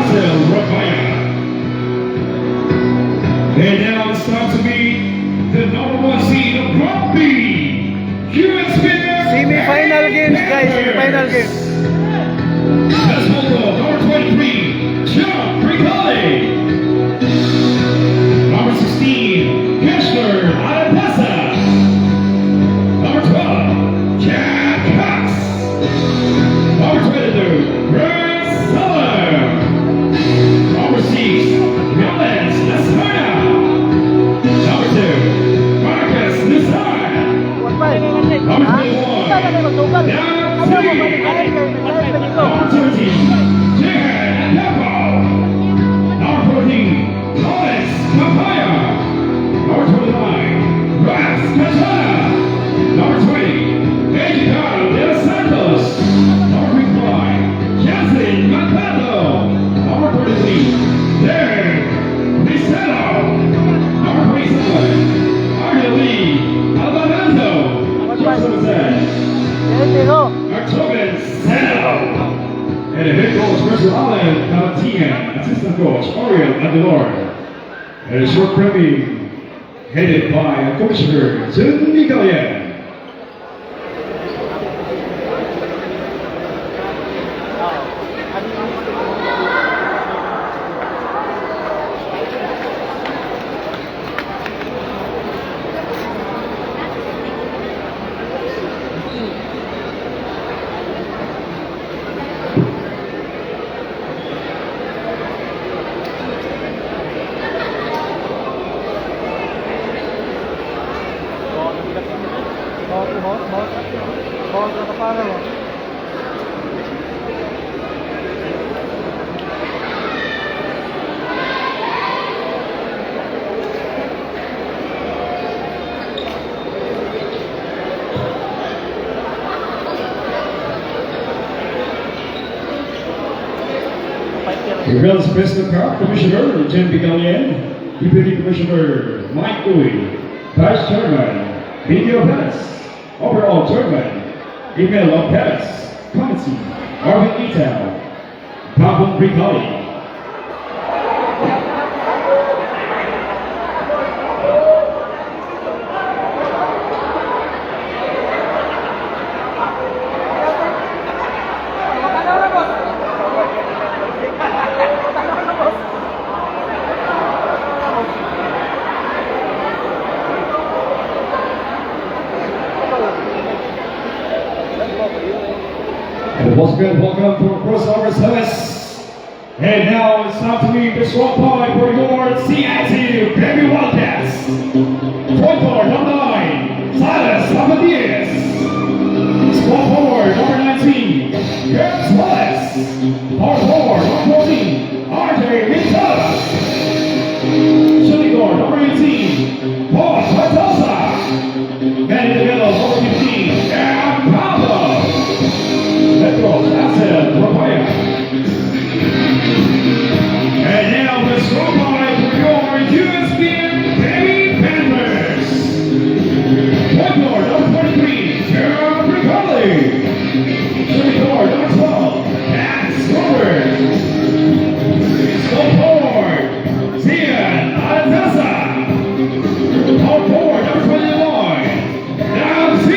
Hazel Rapaya. And now it's time to meet the number one seed of Group B. US Semi-final games, guys. Semi-final games. Let's hold number 23, John Bricoli. Number 16, Kessler Alatasa. Number 12, Jack Cox. Number 22, Grant Suller. Number 6, Nicholas Lasarna. Number 2, Marcus Nusar. Number 21, Doug City. Number 13, Jared Capo. Number 14, Lawrence Papaya. Number 29, Rax Katana. Number 20, Edgar De Los Santos. Number 25, Jansen Mercado. Number 33, Derek Ricello. Number 27, Arnold Lee Albanando. Joseph October Sano. And the head coach, Chris Allen Palatine, assistant coach, Oriel Adelor. And a short premiere headed by Commissioner Jun Miguel. Reveals President Car, Commissioner Jim Bigalian, Deputy Commissioner Mike Uy, Vice Chairman Video Perez, Overall Chairman Emil Lopez, Committee Arvin Ital, Pablo Bricoli. And once again, welcome to Crossover Service. And now it's time to meet the swap point for your Seattle Baby Wildcats. Point guard number 9, Silas Zapatias. Swap forward number 19, Garrett Wallace. Power forward number 14, RJ Mintala. Shooting guard number 18, Paul Bartosa. And in the middle, number 15, Aaron Pablo. Head coach, Hazel Rapaya. And now the strong line for your USBN Baby Panthers. Point guard number 23, Gerald Bricoli. Shooting guard number 12, Max Robert. Small forward, Zian Alatasa. Power forward number 21, Doug C.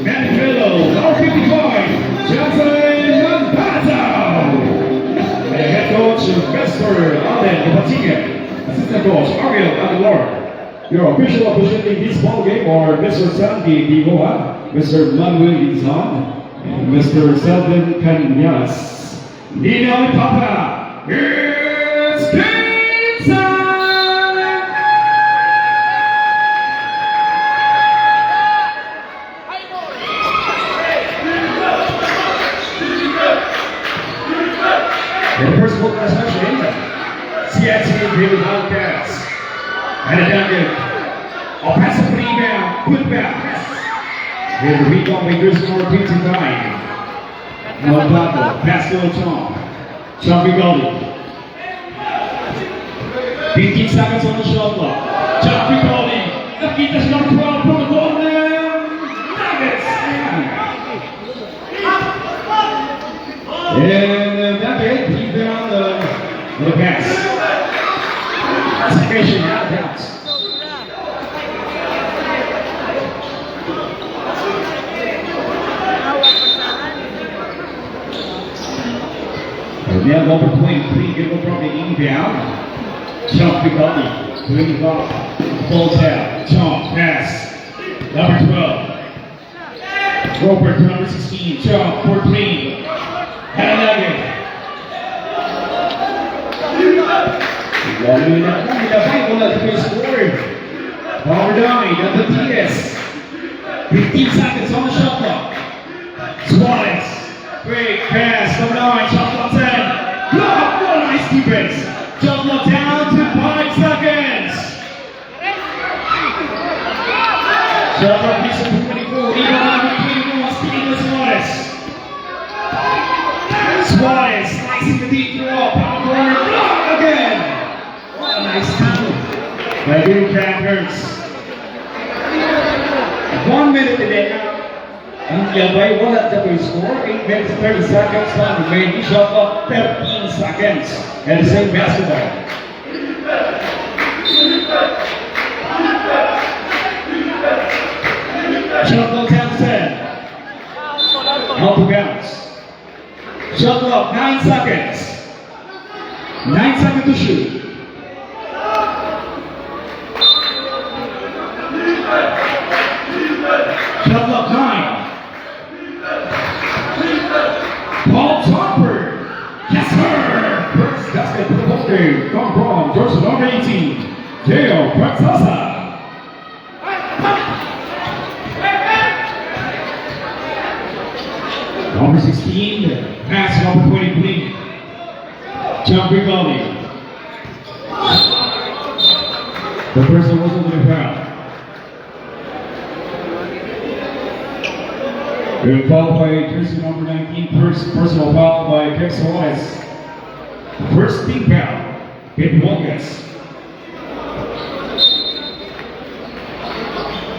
And middle, number 55, Johnson Pato. And head coach, Investor Allen Patinga. Assistant coach, Ariel Adelor. Your official opponent in this ball game are Mr. Sandy Divoa, Mr. Manuel Izan, and Mr. Selvin Cañas. Nino Papa, it's game time! And the first ball is actually Seattle Baby Wildcats. And a down offensive rebound, put back. And the rebound makers number 59. Maldonado, pass to Tom. John Bricoli. 15 seconds on the shot clock. John Bricoli. Nakita siya ng 12 from the Golden Nuggets. And Nugget, rebound With a pass. Classification out of bounds. Now number 23, give up from the inbound. Jump Bigatti. Bring it up. Full tap. Jump. Pass. Number 12. Robert to number 16. Jump. 14. And a nugget. Lalu bola to score. Power down. Number TS. 15 seconds on the shot clock. Suarez. Great pass. Number 9. Shot clock 10. Block. What a nice defense. Shot clock down to 5 seconds. Shot clock piece of 24. Even on 21. Speeding with Suarez. Suarez slicing the deep throw. Power corner. Block again. What a nice tackle. The new Crackers. 1 minute today. Ang yabay, wala na to score. 8 minutes and 30 seconds time remaining. Shot clock 13 seconds. And the same basketball. Shot clock 10. Out of bounds. Shot clock 9 seconds. 9 seconds to shoot. Shot clock 9. Paul Topper. Yes, sir. First basket for the ball game. Come from Georgia number 18. Dale Praxasa. Number 16. Pass number 23. John Brigoli. The person was over the foul. Good foul by jersey number 19, personal foul by Kex Suarez. First team foul, Kate Walkes.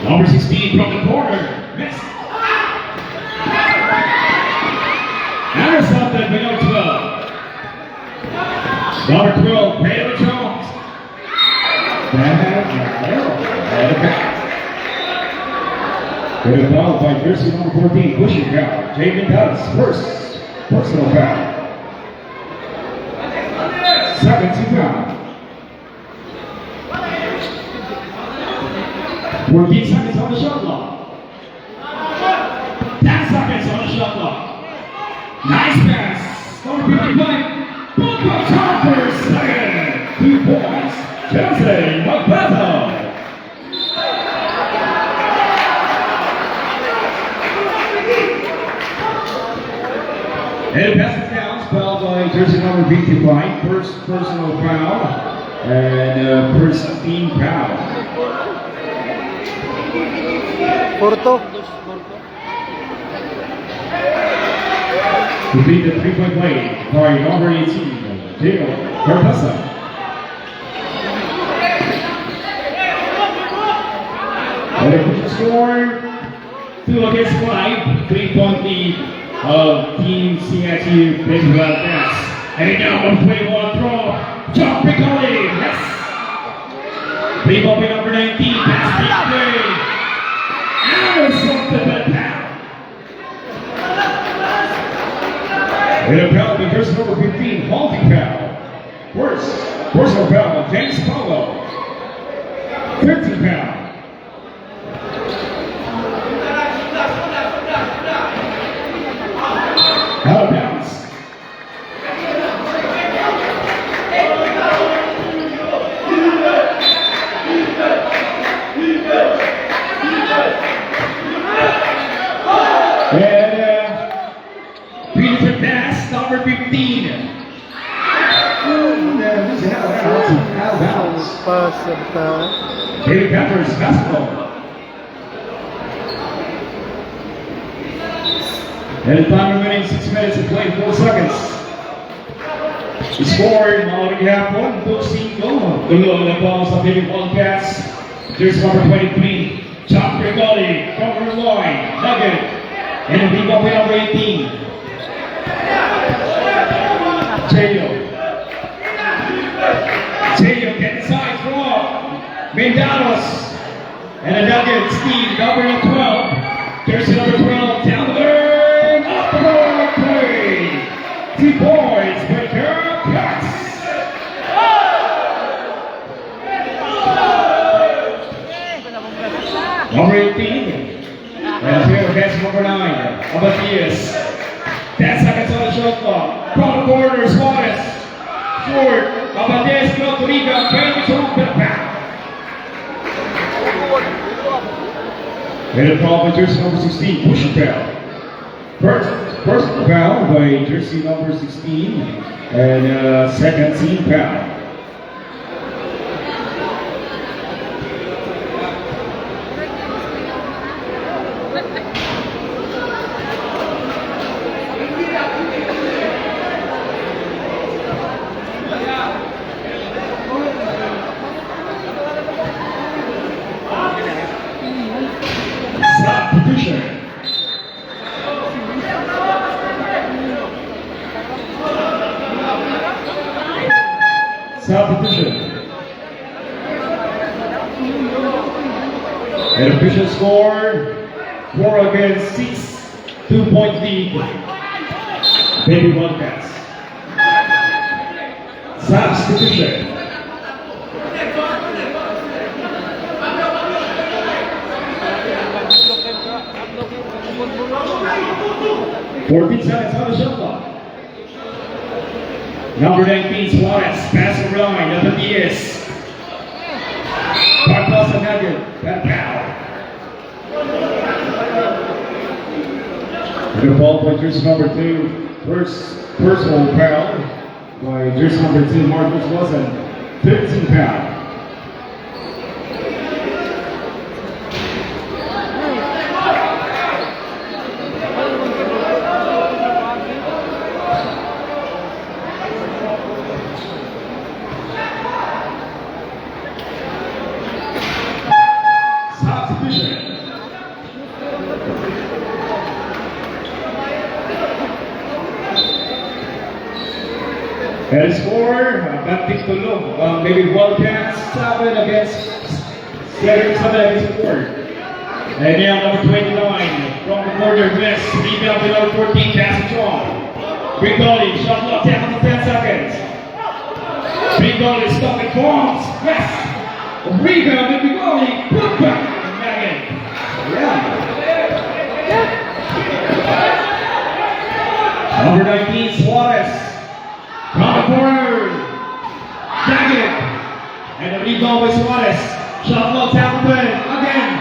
Number 16 from the corner, missed. Intercepted by number 12. Number 12, Taylor Jones. Good foul by jersey number 14, pushing foul. Jamin Dutz, first personal foul. Second team foul. 14 seconds on the shot clock. 10 seconds on the shot clock. Nice pass. Number 55, Boca Choppers, second. 2 points. Jose Macbeth. And pass it down, foul by jersey number 55, first personal foul, and first team foul. Porto. To beat the 3-point play by number 18, Dale Cortesa. And the score, 2 against 5, 3-point lead. Of Team CSU Big Red Pass. And now on 21 throw. John Piccoli. Yes. Big up number 19. Pass deep play. And something that down. And a foul by jersey number 15. Halting foul. Worst personal foul by James Powell. 13 foul. Out of bounds. And beautiful pass, number 15. Out of bounds. Pass of David Peppers, basketball. And the time remaining 6 minutes and 24 seconds. The score, already have 1, 2-5. Tuloy na po sa David Wildcats. There's number 23, John Brigoli, from Roy, Nugget. And the big up number 18, Jayo. Dallas. And a nugget, Steve, number 12. Jersey number 12, down there, up the board, play. 2 points, Baker Cats. Number 18. And here against number 9, Abatias. 10 seconds on the shot clock. From the corner, Suarez. Short. Abatias, Costa Rica, Kevin Jones, and a foul by jersey number 16, push foul. First foul by jersey number 16, and second team foul. Substitution. And official score 4 against 6, 2-point lead. Baby Wildcats. Substitution. Fourteen seconds on the shot clock. Number 19, Suarez, pass the line, number Diaz. Carlos and Nugget, that foul. The ball by jersey number 2, personal foul by jersey number 2, Marcus Wilson, 13 foul. And score, Baptist Tulog, maybe Wildcats, 7 against 4. And now number 29, from the corner west, rebound below 14, Castron. Big goalie, shot clock down to 10 seconds. Big goalie stuck in bombs, west. Rebound, big goalie, put back, Nugget. Yeah. Number 19, Suarez. From the corner, Daggett, and the rebound by Suarez. Shot clock down to 10, again.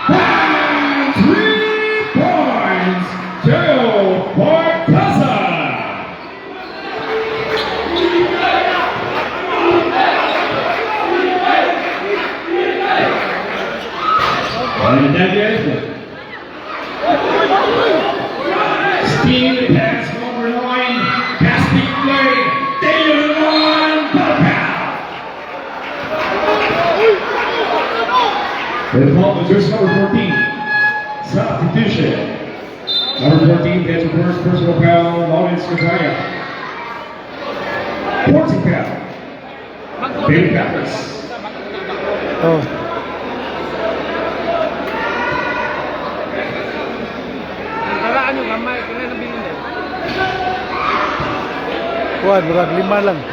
And 3 points to Bartasa. And Daggett. Steve pass number 9. Casting play, Taylor on the ball was just number 14. Substitution. Number 14 gets a first personal foul, Lawrence Cataya. 14 foul. David Pappas. Oh. Kuan, murag 5 lang. 5.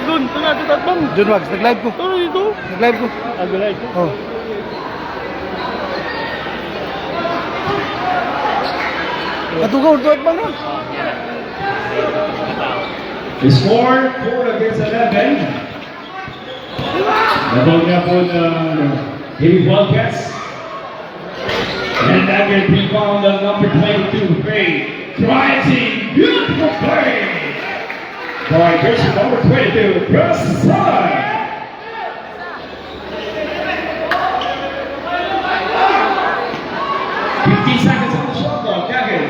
Doon, tanga dito bang. Doon wag, nag-live ko. Ano dito? Nag-live ko. Nag-live ko. Oh. Katugaw doon bang. The score 4 against 11. Nabog na po ng Heavy Wildcats. And that gets rebound on number 22, Faye. Rising, beautiful play by jersey number 22, press side. Seconds on the shot clock, Daggett.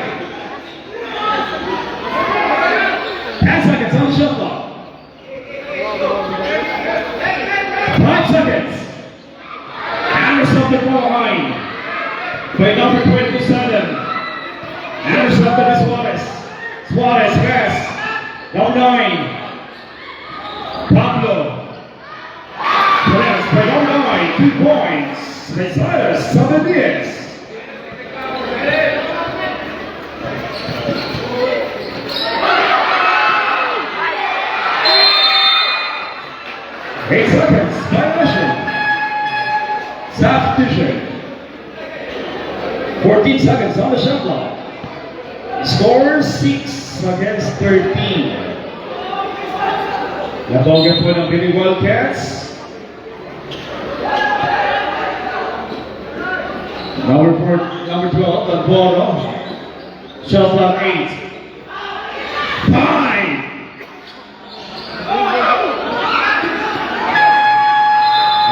10 seconds on the shot clock. 5 seconds. Anderson the ball line. By number 27. Anderson to Suarez. Suarez pass. Number 9, Pablo. Perez by number 9, 2 points. Rosales Sabandias. Eight seconds, violation. Substitution. 14 seconds on the shot clock. Score 6 against 13. Natoga po ng Billy Wildcats. Number 12, Alboro. Shot clock 8. 5.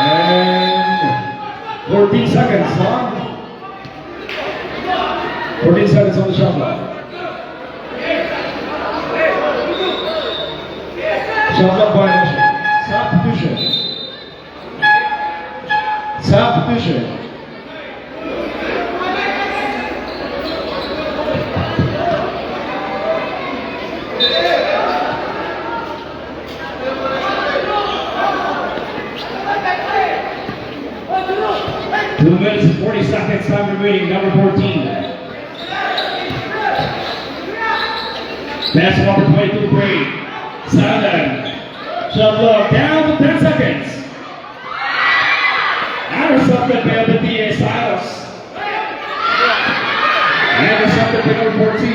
And 14 seconds, huh? 14 seconds on the shot clock. Shot clock violation. Substitution. Substitution. Two minutes and 40 seconds, time remaining, number 14. Pass number 22, Brady. 7. Shot clock down to 10 seconds. Intercepted by the DA Silas. Intercepted by number 14.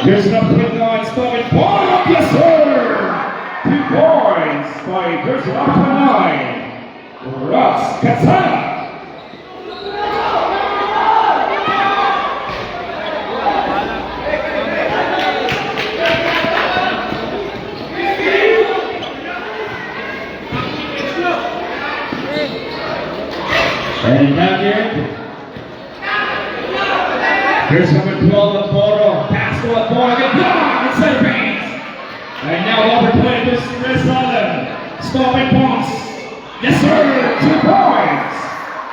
Here's number 29, Stoven. Ball, yes sir! 2 points by jersey number 29. Russ Katsana. And now here's number 12, Alboro. Pass to Alboro. Good block inside the paint. And now number 20, this is Allen. Stopping pass. Yes, sir. 2 points.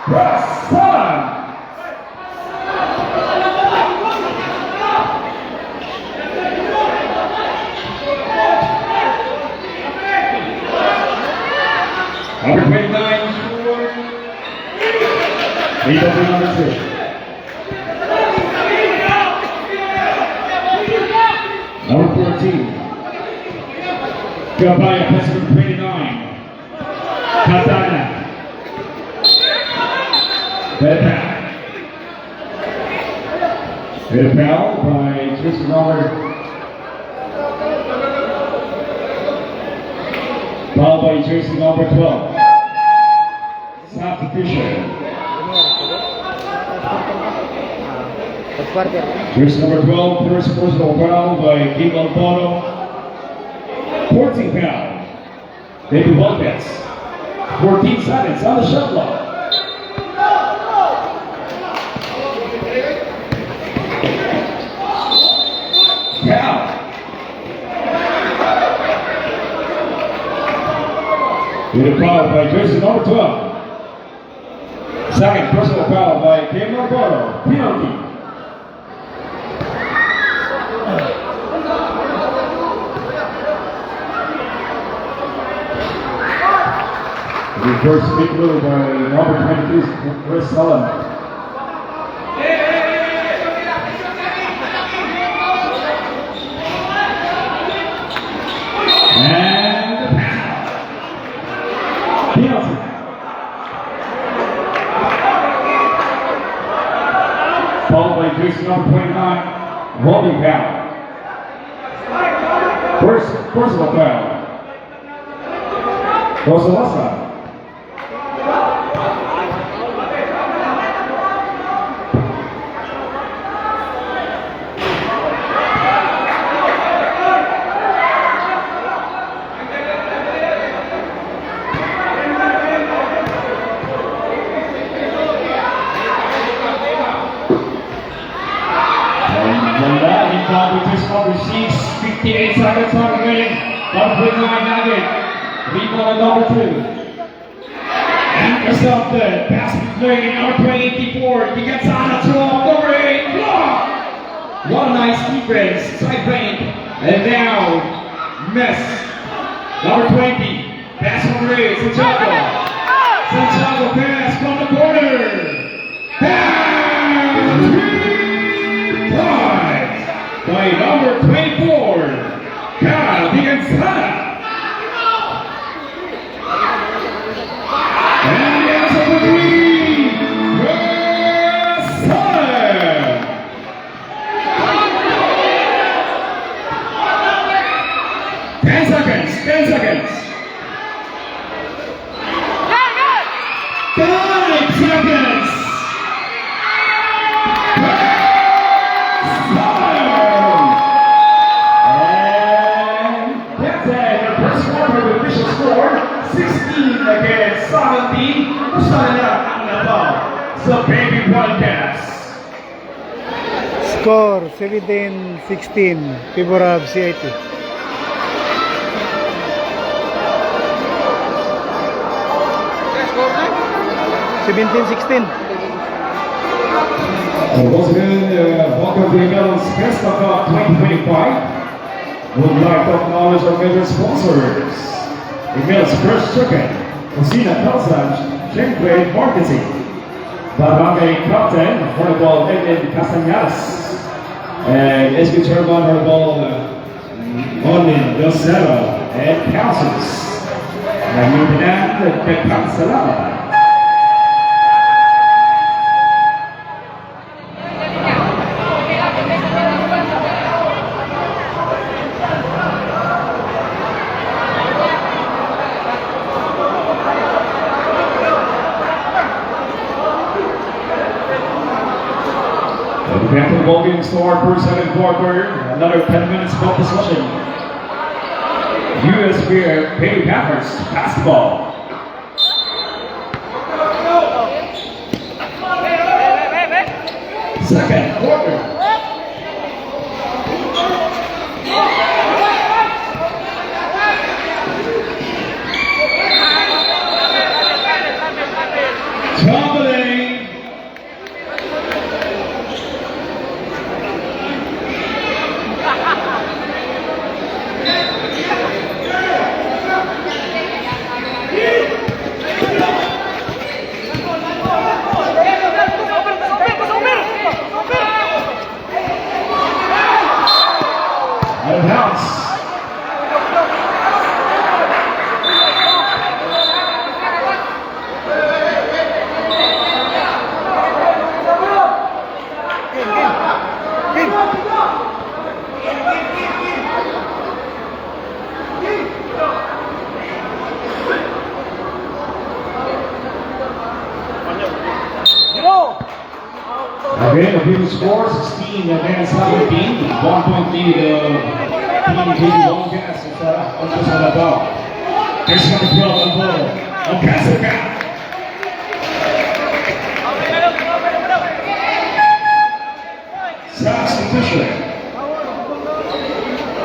Russ Allen. Number 29. He does number 2. Number 14. Gabaya, pass number 29. Katana. Better foul by Tristan Robert. Foul by Jason number 12. Substitution. Here's number 12, first personal foul by Kim Alboro. 14 foul. David Wildcats. 14 seconds on the shot clock. Foul. With a foul by jersey number 12. Second personal foul by Kim Alboro. Penalty. The first big move by number 22, Chris Allen. And the penalty. Followed by Jason number 29, holding foul. First personal foul. Rosalasa. Number 6, 58 seconds on remaining. Number 29, Nugget. Rebound number 2. Intercepted. Pass playing number 24. He gets on a 12. Number 8. Block. What a nice defense. Side bank. And now, Mess. Number 20. Pass from Ray. Santiago. Santiago pass from the corner. Pass. 3 by number 24. Kyle Dianzana. And the answer for 3. Versailles. 10 seconds. 10 seconds. 5 seconds. And that's it. The first quarter, the official score 16 against 17. Who's starting out on the ball? So baby Wildcats. Score 17-16. Favor of CIT. Seventeen, 16. Once again, welcome to the Melons Fiesta Cup 2025. Would like to acknowledge our major sponsors. Emails First Chicken, Cocina Calzage, Shengrade Marketing, Barangay Captain, Herbal Edwin Castañadas, and SB Turban Herbal Onin Yosero, and Councils. And you can the Cancelada. Back to the ball game start, first second quarter, another 10 minutes of possession. USB Baby Panthers basketball. Second quarter. Tumbling. Out of bounds. Again, the big score 16 against 17. 1 point lead of Team Wildcats. It's on the ball. Here's number 12 on the ball. On Cassica. Substitution.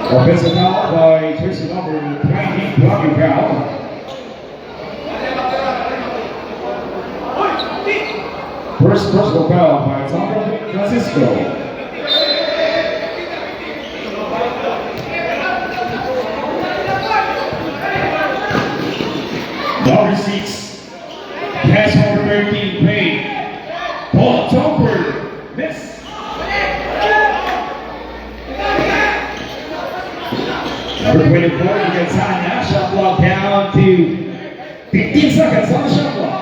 Offensive foul by jersey number 20, blocking foul. First personal foul by Tom Francisco. Number 6, pass number 13, paid. Paul Topper, miss. Number 24, you get time now. Shot clock down to 15 seconds on the shot clock.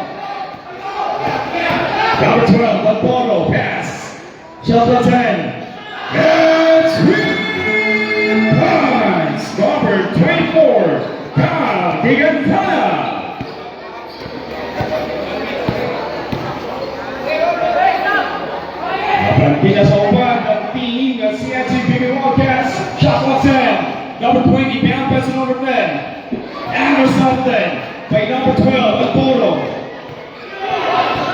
Number 12, Labono, pass. Shot clock 10. And 3 points. Number 24, Kyle Dianzana. Partidas ao par, being a CIT Baby Wildcats. Shot clock 10. Number 20, down pass to number 10. Anderson then by number 12, Alboro.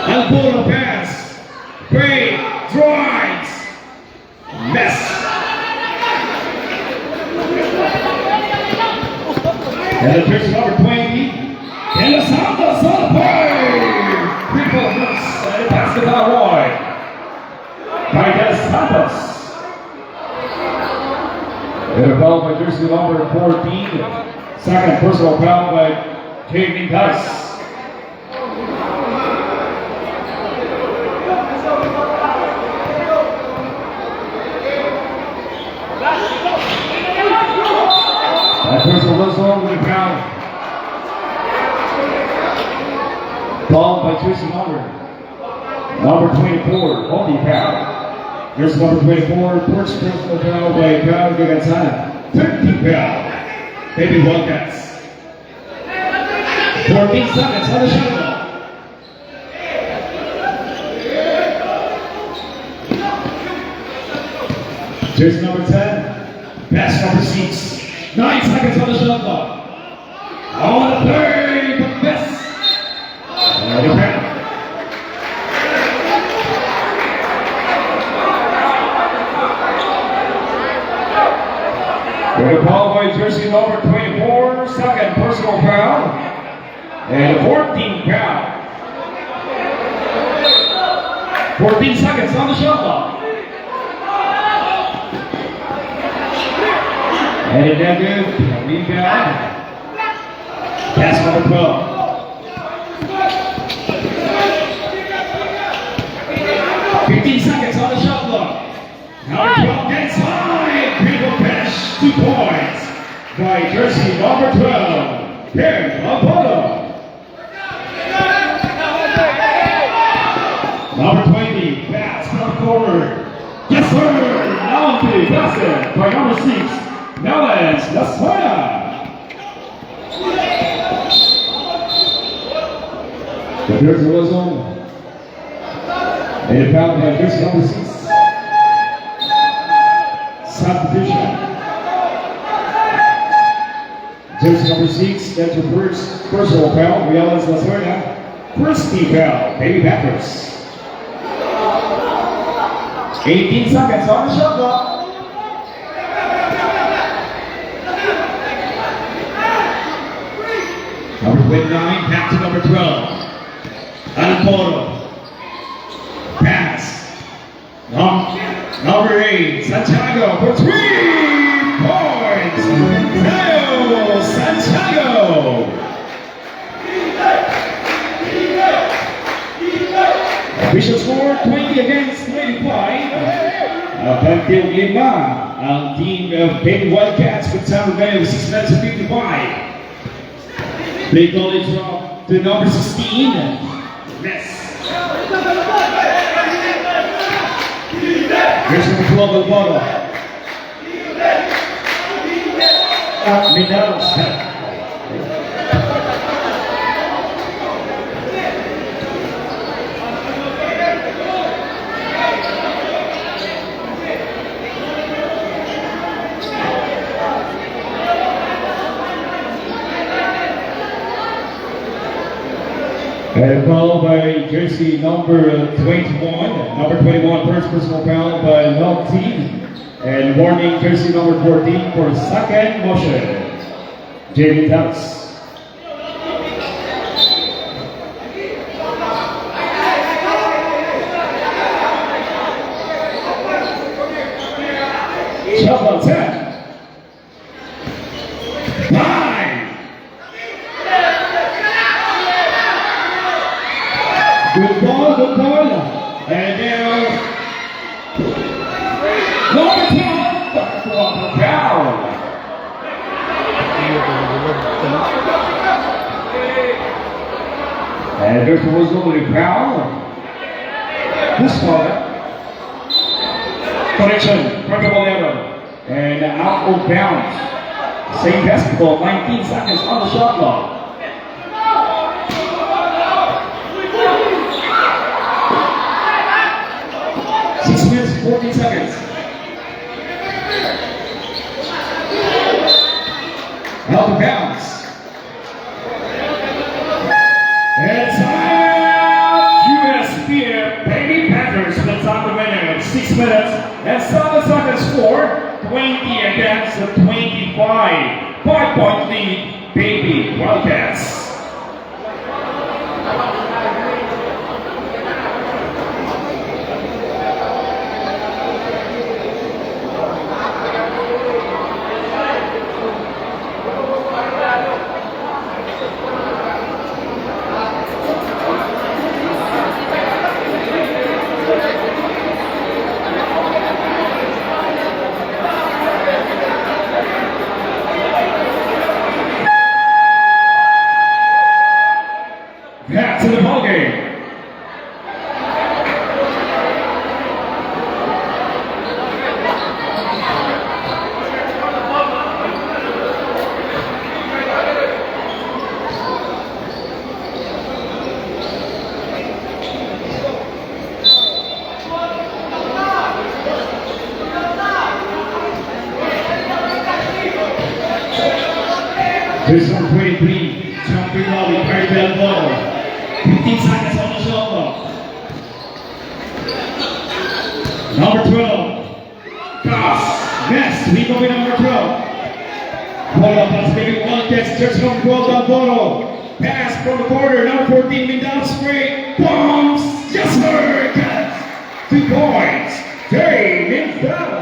Alboro pass. Great. Drives. Mess. And the pitch number 20. And the Santos on the play. Triple miss. And it passed to Roy. By Santos. And a foul by jersey number 14. Second personal foul by Jamie Tice. That personal whistle with a foul. Foul by jersey number 24, holding foul. Here's number 24, first personal foul by Kyle Gagatana. 13 foul. Baby Wildcats. 14 seconds on the shot clock. Jersey number 10, pass number 6. 9 seconds on the shot clock. On the play, but miss. And a foul. With a foul by jersey number 24, second personal foul, and a 14 foul. 14 seconds on the shot clock. And a negative rebound. Pass number 12. 15 seconds on the shot clock. Now 12 gets high. Critical finish. 2 points by jersey number 12, Ken Apollo. Number 20, pass from the corner. Yes, sir. Now the basket by number 6, Melis Lasaya. The jersey was on. And a foul by jersey number 6. Substitution. Jersey number 6, that's your first personal foul, Melis Lasaya. First team foul, Baby Panthers. 18 seconds on the shot clock. Number 29, back to number 12. Alporo. Pass. Number 8, Santiago for 3 points. Teo Santiago. Official score 20 against 25. Bantil 5 ang team of Baby Wildcats with time remaining of 6 minutes and 55. Play goal is dropped to number 16. Miss. Here's number 12 Alvaro. Mineros. And a foul by jersey number 21. Number 21, first personal foul by Love Team. And warning jersey number 14 for second motion. Jamie Taps. Shot 10. 9. Good ball, good ball. And now, number 10, back to the foul. And there's the whistle with a foul. This one. Correction, Franco and out of bounds. Same basketball, 19 seconds on the shot clock. Minutes, 14 seconds. Out of bounds. And time USP Baby Panthers with the time remaining of 6 minutes and 7 seconds score 20 against the 25. 5-point lead, Baby Wildcats. Here's number 23, Champion Lobby, Caribbean Ball. 15 seconds on the shot clock. Number 12, Cass. Next, we go with number 12. Hold up, that's maybe one test. Just number 12, Dalboro. Pass from the corner, number 14, Mindal Spray. Bombs, yes sir, Cass. 2 points, Dave Dallas.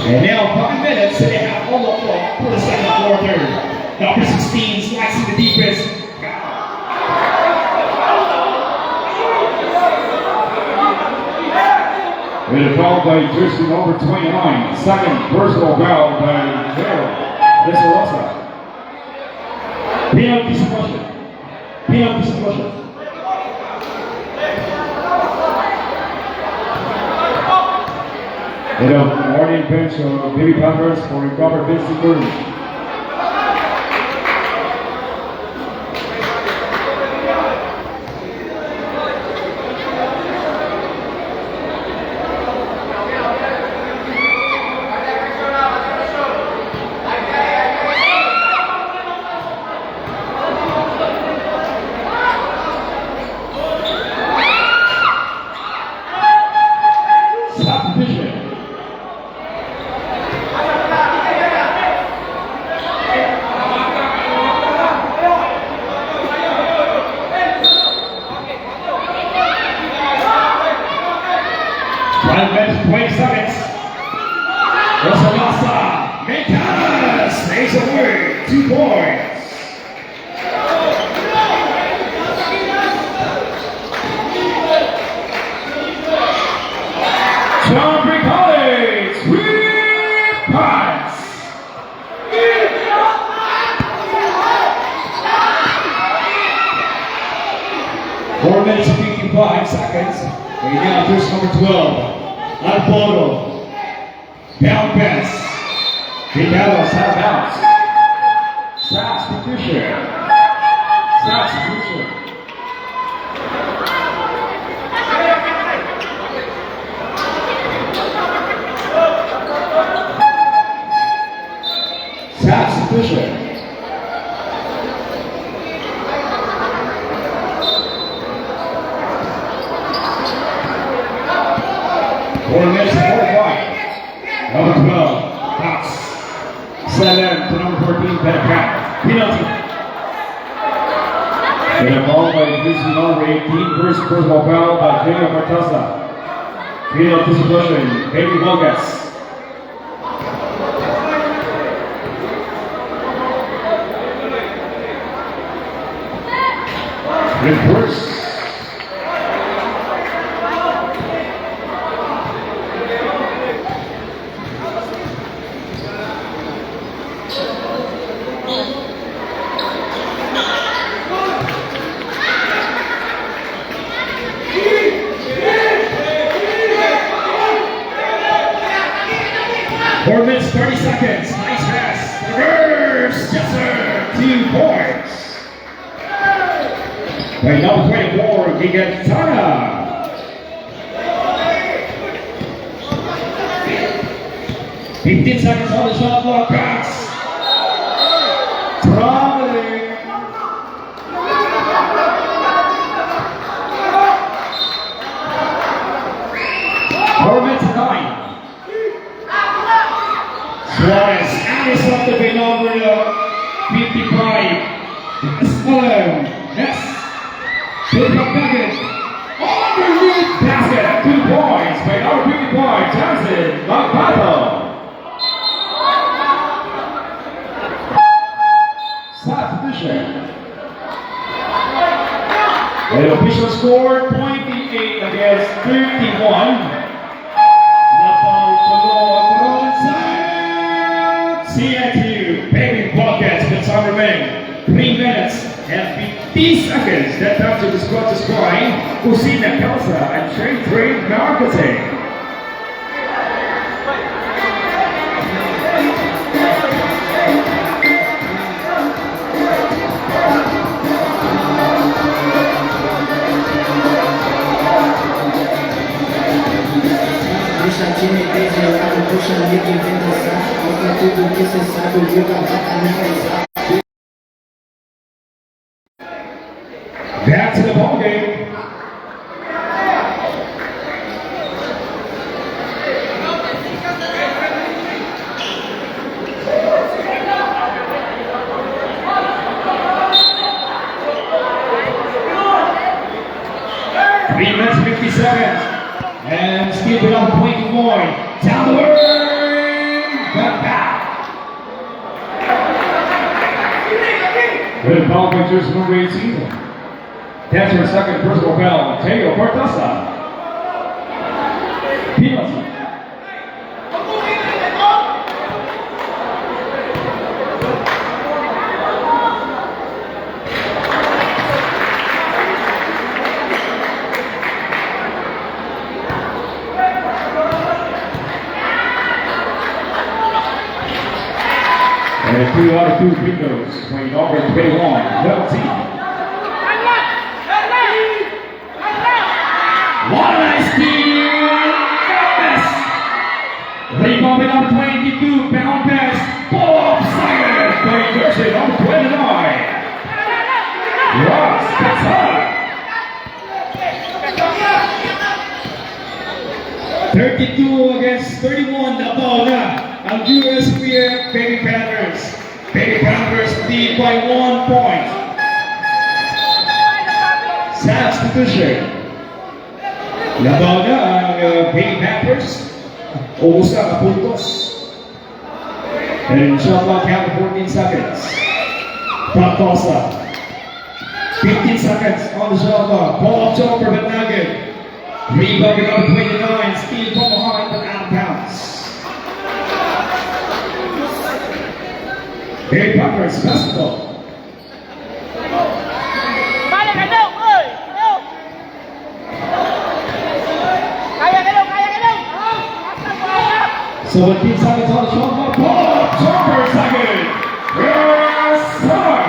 And now 5 minutes, they have all the clock for the second quarter. Number 16, slicing the defense. And a foul by jersey number 29. Second personal foul by Gerald Desarosa. Penalty suppression. Penalty suppression. And a morning bench of Baby Packers for recovered Vincent Burns. Substitution. 5 minutes, 20 seconds. Rosalasa, Mekas, makes a word, 2 points. John College, 3 points. 4 minutes and 55 seconds. We now first number 12, Alporo. Down pass. Vinales out of bounds. Substitution. Substitution. Substitution. Four minutes and 45. Number 12, Cox. 7 to number 14, Pettigrew. Penalty. And a ball by Lucy number 18, first personal foul by Jacob Martasa. Penalty suppression, Baby Vargas. Reverse. Four minutes, 30 seconds. Nice pass. Reverse. Yes, sir. 2 points. By number 24, Gigatana. 15 seconds on the shot clock. Cox. Traveling. Four minutes and 9. Suarez, Alice off the big number 55. Smalem. Yes. Pick up Nugget. Underneath basket. 2 points by number 55. Johnson. Lagbato. Substitution. The official score 28 against 31. CIQ, Baby Buckets with some remaining 3 minutes and 15 seconds. That time to the squad to scoring. Kusina Kelsa and Trade Marketing. Jimmy Back to the ball game. Three minutes 50 seconds. And still without point more. Down the lane. Back. Good ball by jersey number 18. That's her second personal foul. Teo Cortasa. Penalty. And 2 out of 2 free throws. Playing over 21. Double team. What a nice steal! Yes! Rebound number 22, bound pass, ball offside by Jersey number 29. Ross Katsara. 32 against 31 na ball na ang US Baby Panthers. Baby Panthers lead by 1 point. Substitution. Labaw na ang Baby Panthers. Ubus na puntos. And shot clock count to 14 seconds. Pacosa. 15 seconds on the shot clock. Ball up top for Benagin. Rebound number 29. Steal from behind but out of bounds. Baby Panthers basketball. So 17 seconds on the shot clock. Ball up, jumper second. Yes, sir.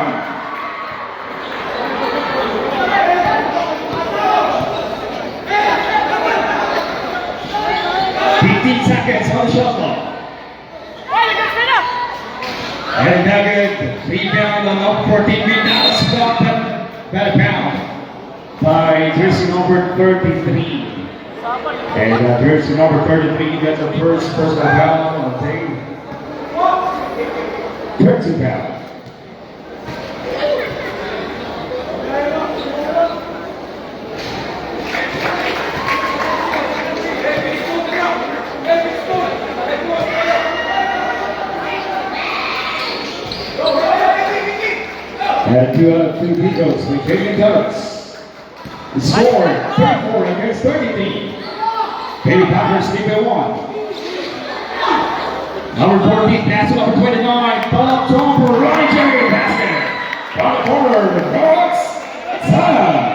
15 seconds on the shot clock. And Nugget rebound on up 14 rebound. Stop and got a pound by jersey number 33. And jersey number 33 gets the first personal foul on the day. 30 foul. And 2 out of 2 free throws with Jalen Douglas. The score 34 against 33. Baby Panthers lead by 1. Number 14, pass to number 29. Ball up top for Ryan Jerry. Basket. On the corner, the Dogs. Sana.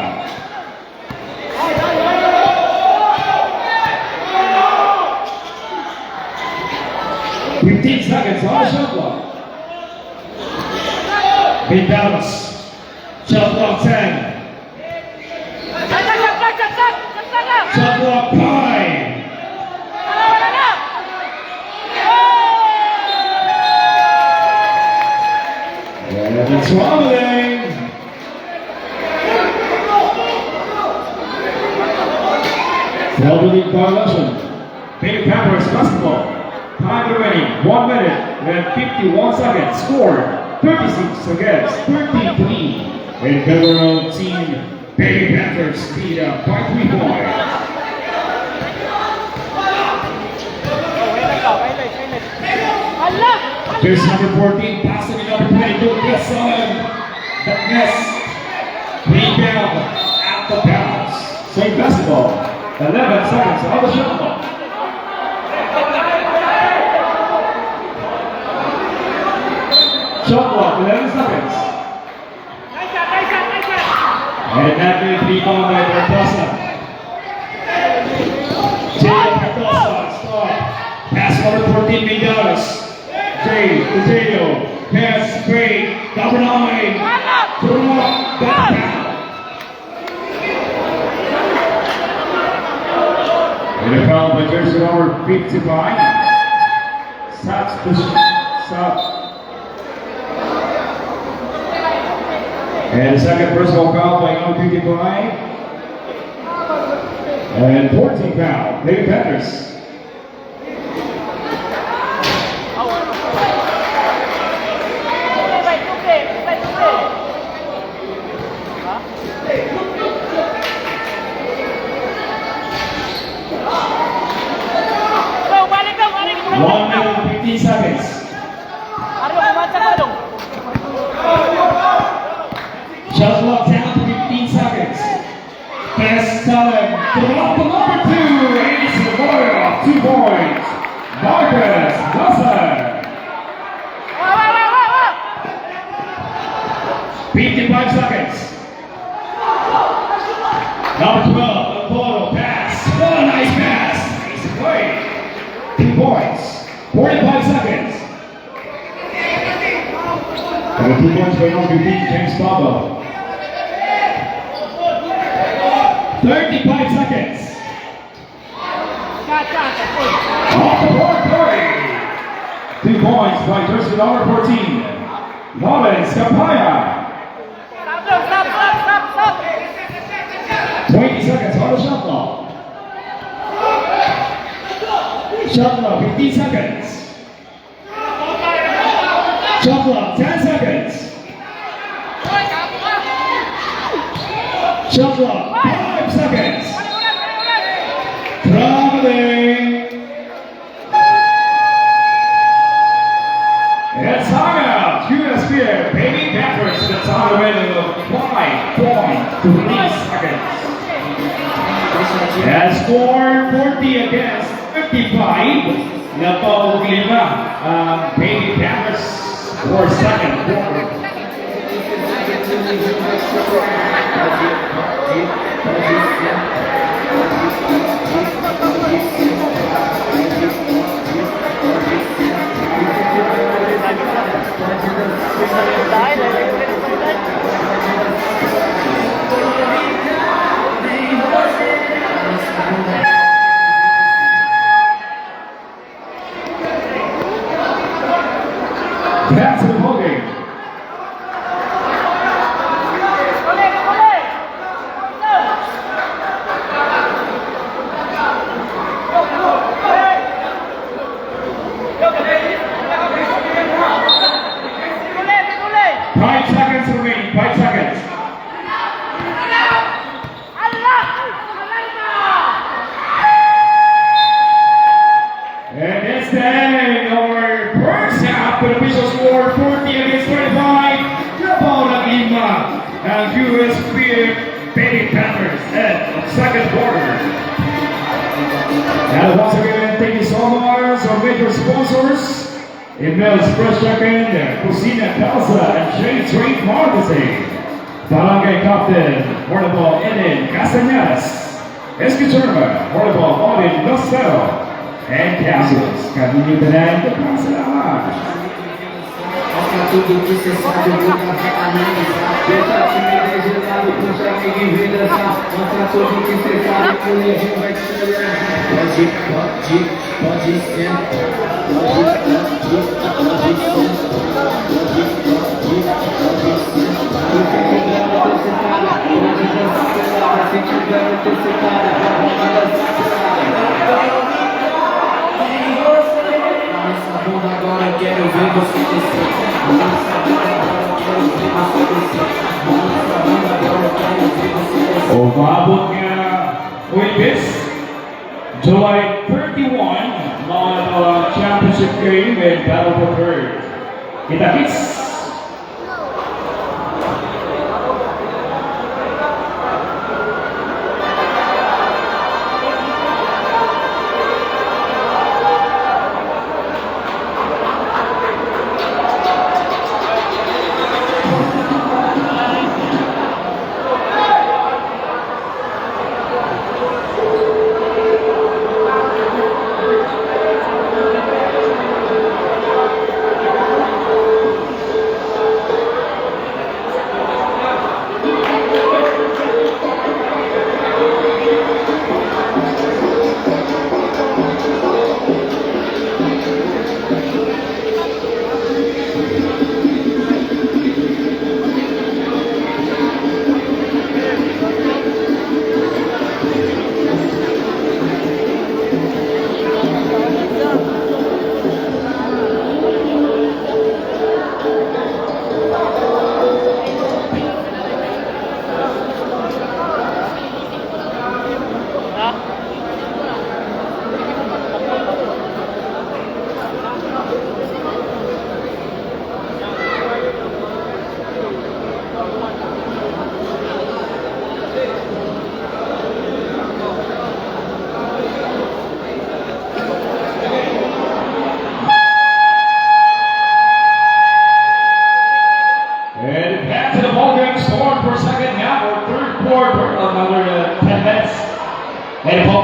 Seconds on the shot clock. Big Dallas. Shot clock 10. Shot clock 5. And it's wobbling. Elderly violation. Baby Panthers basketball. Time remaining 1 minute and 51 seconds. Score 36 against 33. And Federal team Baby Panthers lead up by 3 points. There's number 14 passing to number 22. Gets on the miss. Rebound at the bounce. Same basketball. 11 seconds on the shot clock. Shot clock, 11 seconds. And that may be rebound by Bertosa. Jay Bertosa, stop. Pass number 14, Mendoza. Jay, Potato, pass, great, number 9. Turn up, back down. And a foul by jersey number 55. Stop. And the second personal foul by number 55. And 14 foul, Lady Panthers. One minute and 15 seconds. Shot clock down to 15 seconds. Best time. Drop the number 2. Ace Royal. 2 points. Marcus Wilson. 55 seconds. Number 12, Apollo pass. What a nice pass. Nice play. 2 points. 45 seconds. And 2 points by number 15, James Pablo. 35 seconds. Off the board, Curry. 2 points by jersey number 14, Lawrence Capaya. 20 seconds on the shot clock. Shot clock, 15 seconds. Shot clock, 10 seconds. Shot clock, 5 seconds. Traveling. It's hung out. QSP Baby Panthers to the time of 5.3 seconds. Has scored 40 against 55. Napauwi Baby Panthers for second quarter. Back to the ball game. Official score 40 against 25. Japão na Lima and USP Baby Panthers at second quarter. And once again, thank you so much our major sponsors. Email Express Second, Cocina Casa, and J Trade Marketing. Barangay Captain, Portable Eden Castañadas. Escucharma, Portable Audit Nostero. And Castles, Caminho Benang, the Castañadas. Tudo que cê sabe, eu vou analisar. Deixa time regenerado, puxa amigo e vem dançar. Mostra tudo que cê sabe, que o Legião vai te olhar. Pode ser. Se tiver o terceiro cara, vai dançar. Essa bunda agora eu quero ver você descer. Essa bunda agora eu quero ver você descer. Essa bunda agora eu quero ver você descer. Umabot nga Olympics, July 31, mga championship game and battle for third. Kita-kits!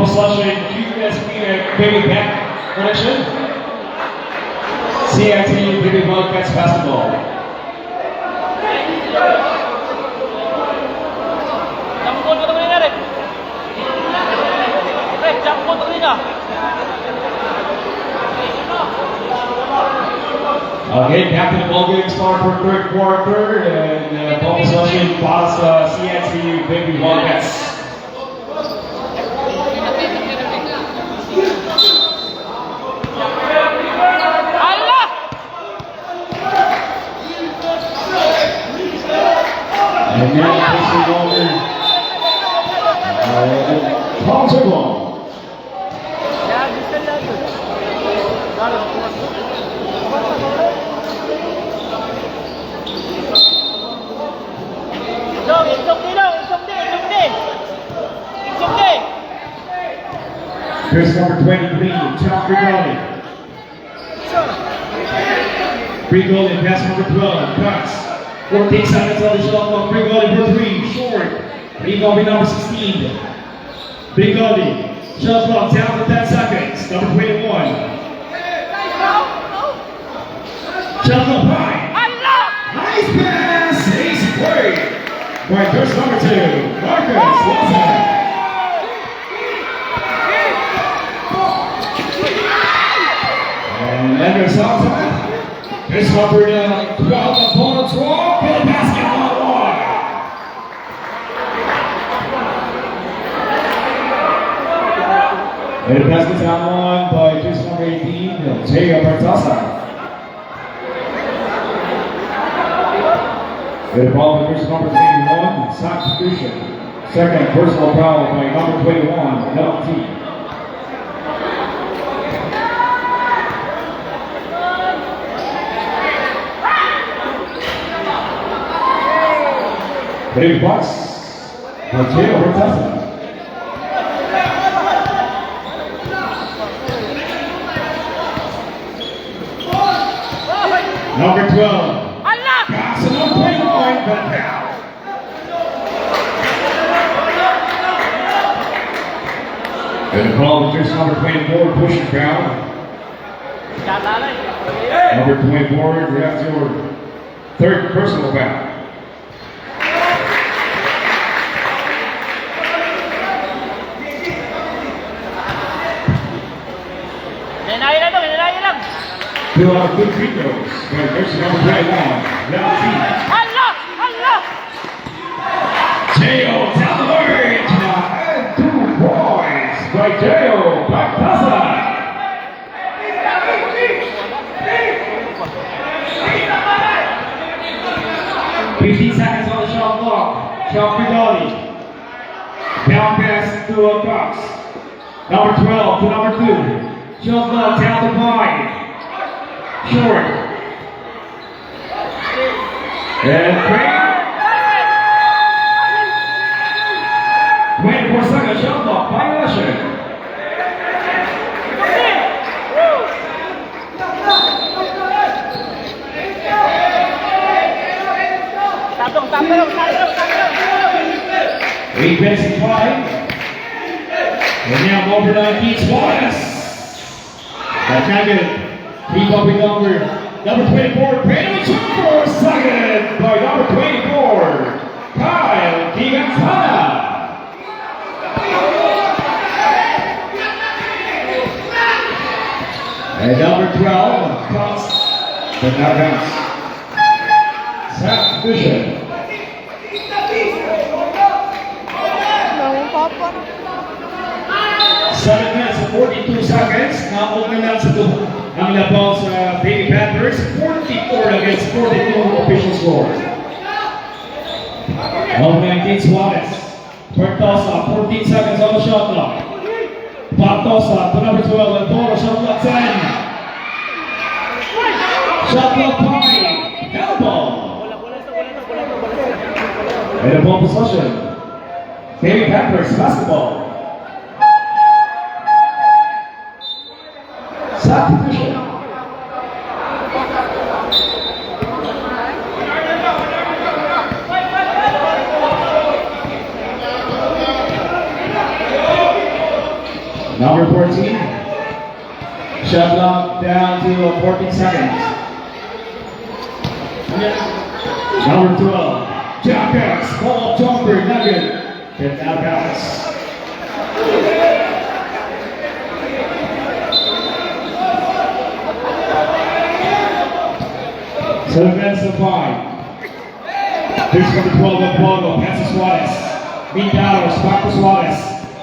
ball possession, QSP Baby Back connection. CIT Baby Wildcats basketball. Again, back to the ball game start for third quarter, and ball possession pass CIT Baby Wildcats. And now facing over. Paul Turbo. Here's number 23, Tom Brigoli. Brigoli, pass number 12, cuts. 14 seconds on the shot clock. Brigoli for 3, short. Brigoli number 16. Brigoli, shot clock down to 10 seconds. Number 21. Shot clock high. Nice pass, easy play. Right, there's number 2, Marcus Lawson. And there's outside. It's number 12, opponent's wall, and the basketball wide. And the basket down one by just number 18, Teo Bertasa. And the ball by just number 21, substitution. Second personal foul by number 21, LT. Big box. Mateo Bertasa. Number 12. Pass it up, 21, but now. And the ball is just number 24, pushing foul. Number 24, you have your third personal foul. Two out of good free throws. But there's number 21. Teo down the line. And 2 points by Teo Bertasa. 15 seconds on the shot clock. Shot Brigoli. Down pass to a Cox. Number 12 to number 2. Shot clock down to 5. Short. And 24 seconds shot clock violation. Eight minutes and 5. And now over 19 Suarez. That's not good. Keep up with number 24, Brandon for a second by number 24, Kyle Gigantana. And number 12, cross, but not bounce. Substitution. Seven minutes and 42 seconds. Now open na sa ang labaw sa Baby Panthers. 44 against 42 official score. Number 19 Suarez. Bertosa, 14 seconds on the shot clock. Bertosa to number 12, and Toro, shot clock 10. Shot clock 5. Elbow. And a ball possession. Baby Panthers basketball. Substitution. Number 14. Shot clock down to 14 seconds. Number 12. Jackass, ball jumper, nugget. Hit out of bounds. So that's the 5. Here's number 12 of Bogo, pass to Suarez. Mindaros, back to Suarez.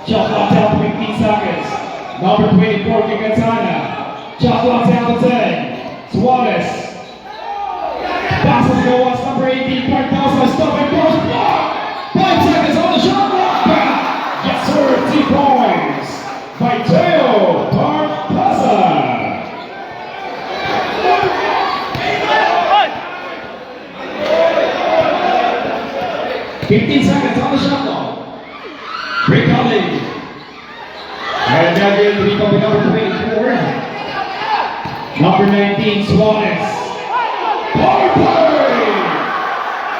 Shot clock down to 15 seconds. Number 24, Gigatana. Shot clock down to 10. Suarez. Passes go once, number 18, Barbosa, stop and goes block. 5 seconds on the shot clock. Yes, sir, 2 points by Teo Barbosa. 15 seconds on the shot clock. Rick Colley. And that is becoming number 24. Number 19, Suarez. Power play!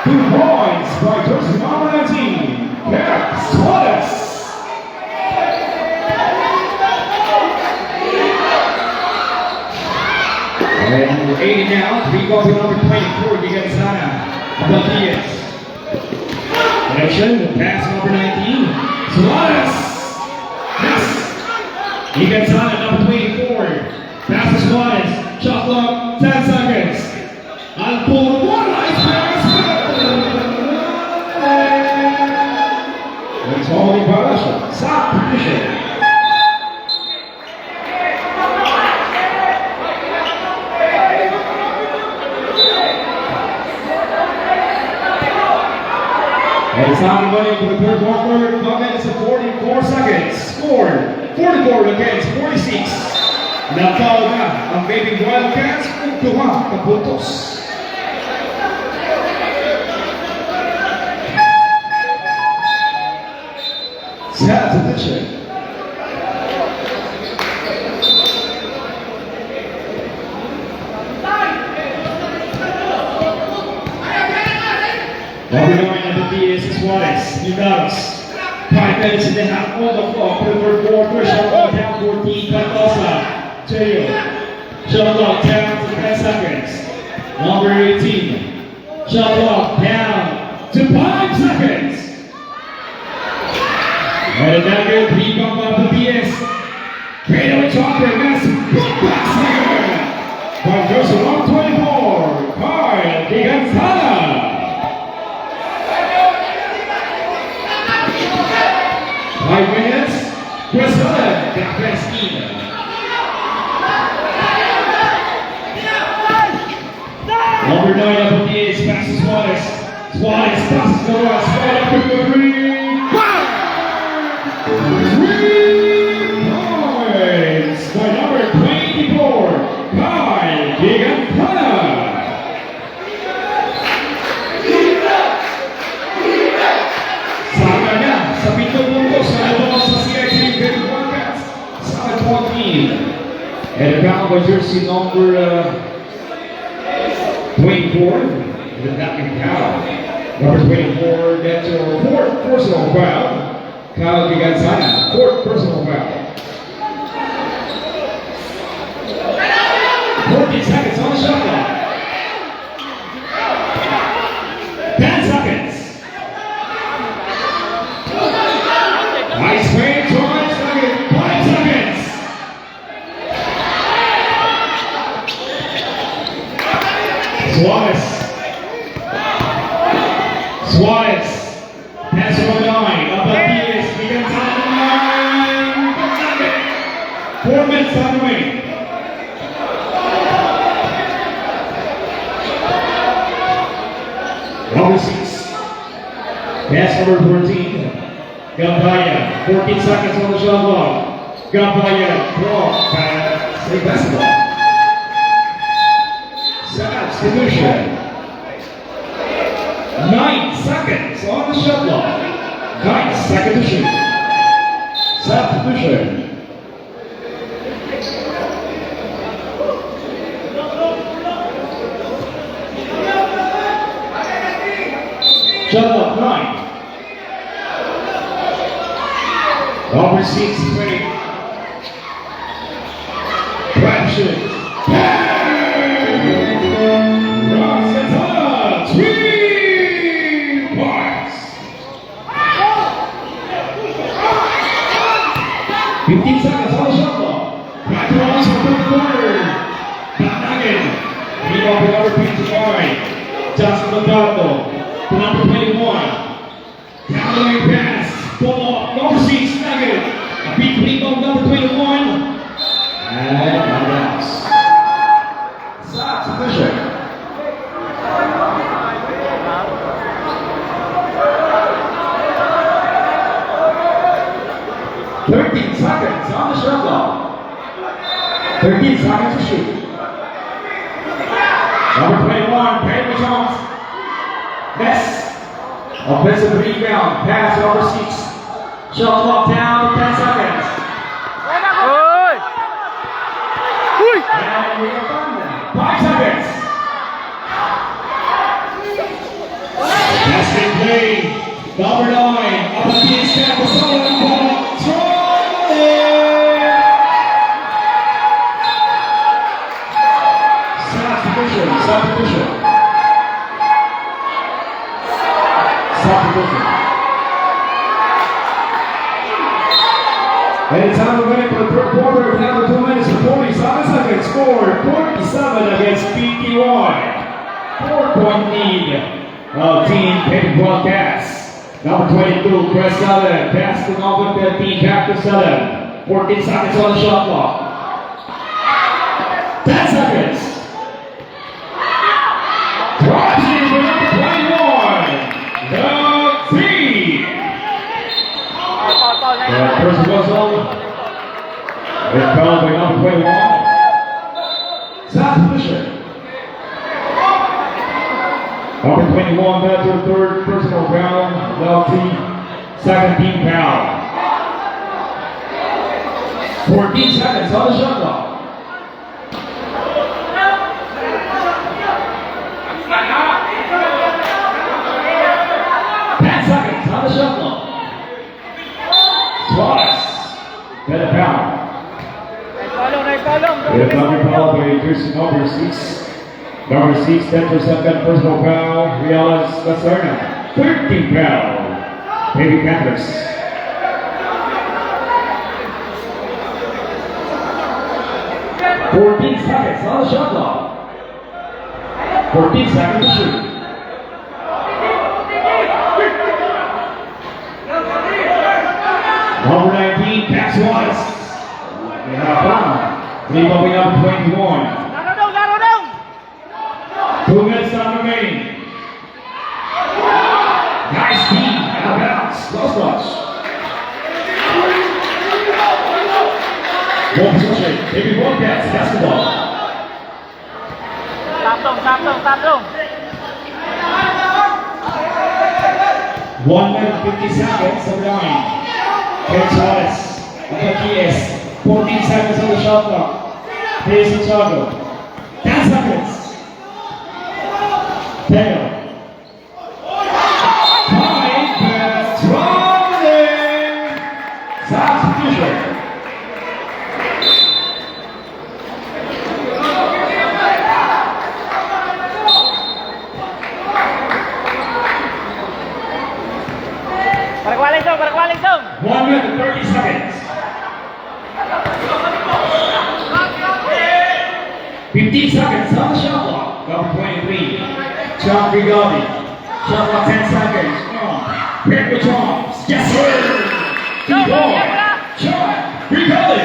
2 points by jersey number 19, Cap Suarez. And 80 now, 3 goals to number 24, Giganzana. Abadias. Connection, the pass number 19, Suarez. Yes. Giganzana, number 24. Pass to Suarez. Shot clock, 10 seconds. I'll pull one ice pass. It's only Barasha. Stop position. And it's not running for the third quarter. 5 minutes and 44 seconds. Score 44 against 46. Natal na ang Baby Wildcats. Puntuhan na puntos. Set position. Number 9 at the DS is Suarez. Mindaros. 5 minutes and a half on the clock for the third quarter. Shot clock down 14. Barbosa. Teo. Shot clock down to 10 seconds. Number 18. Shot clock down to 5 seconds. And another rebound by the DS. Credo Chopper, massive big basket. By jersey 124, Kyle Giganzana. 5 minutes, Brazil, Gafeskin. Number 9 of the DS, passes Suarez. Suarez passes the Suarez, right up to the three. 3 points by number 24, Kyle Giganzana. Sama na sa 7 puntos na nabawas sa CIC Baby Wildcats sa 14. And the foul by jersey number 24, the attacking foul. Number 24 gets your 4th personal foul. Kyle Giganzana, 4th personal foul. 14 seconds on the shot clock. 10 seconds. Nice range, 5 seconds. 5 seconds. Suarez. Suarez. Pass over 9. Up at PS. Giganzana 9. 4 minutes on the way. Number 6. Pass number 14. Gambaya. 14 seconds on the shot clock. Gambaya. Block. Pass. Say basketball. Substitution. 9 seconds on the shot clock. 9 seconds to shoot. Substitution. Shot clock 9. Number 6 is ready. submission. Rock Santana, 3 points. 15 seconds on the shot clock. Back to Ross for the corner. Back again. Meanwhile, the other piece to line. Johnson Lombardo to number 21. Down the lane pass. Pull off. Number 6, Nugget. A big lead on number 21. And out of bounds. Sox official. 13 seconds on the shot clock. 13 seconds to shoot. Number 21, Pedro Jones. Ness. Offensive rebound. Pass number 6. Shot clock down to 10 seconds. Oi! Uy! And we are done now. 5 seconds. That's been played. Number 9. Up at the extent for Solomon Paul. Substitution. And it's time to win for the third quarter of now 2 minutes and 47 seconds. Score 47 against 51. 4-point lead of Team Paper Broadcast. Number 22, Chris Sutton. Pass to number 15, Captain Sutton. 14 seconds on the shot clock. 10 seconds. Drives in for number 21, the Team. First was on. It's fouled by number 21. Substitution. Number 21, that's her third personal foul. LT, second team foul. 14 seconds on the shot clock. 10 seconds on the shot clock. Suarez, better foul. With another foul by Jersey number 6. Number 6, 10 for second personal foul. Reales Lacerna, 13 foul. Baby Panthers. 14 seconds on the shot clock. 14 seconds to shoot. Number 19, Max Wallace. They have a foul. Rebounding number 21. 2 minutes time remaining. Nice team, out of bounds, close touch. Ball possession, Baby Broadcast, basketball. 1 minute 50 seconds on the line. Ken Suarez, Atakies, 14 seconds on the shot clock. Here's Santiago, 10 seconds. Taylor. Time pass, running. Substitution. Balik dong. 1 minute 30 seconds. 15 seconds on the shot clock. Number 23, John Rigotti. Shot clock 10 seconds. Pedro Jones. Yes, sir. Two ball. John Rigotti.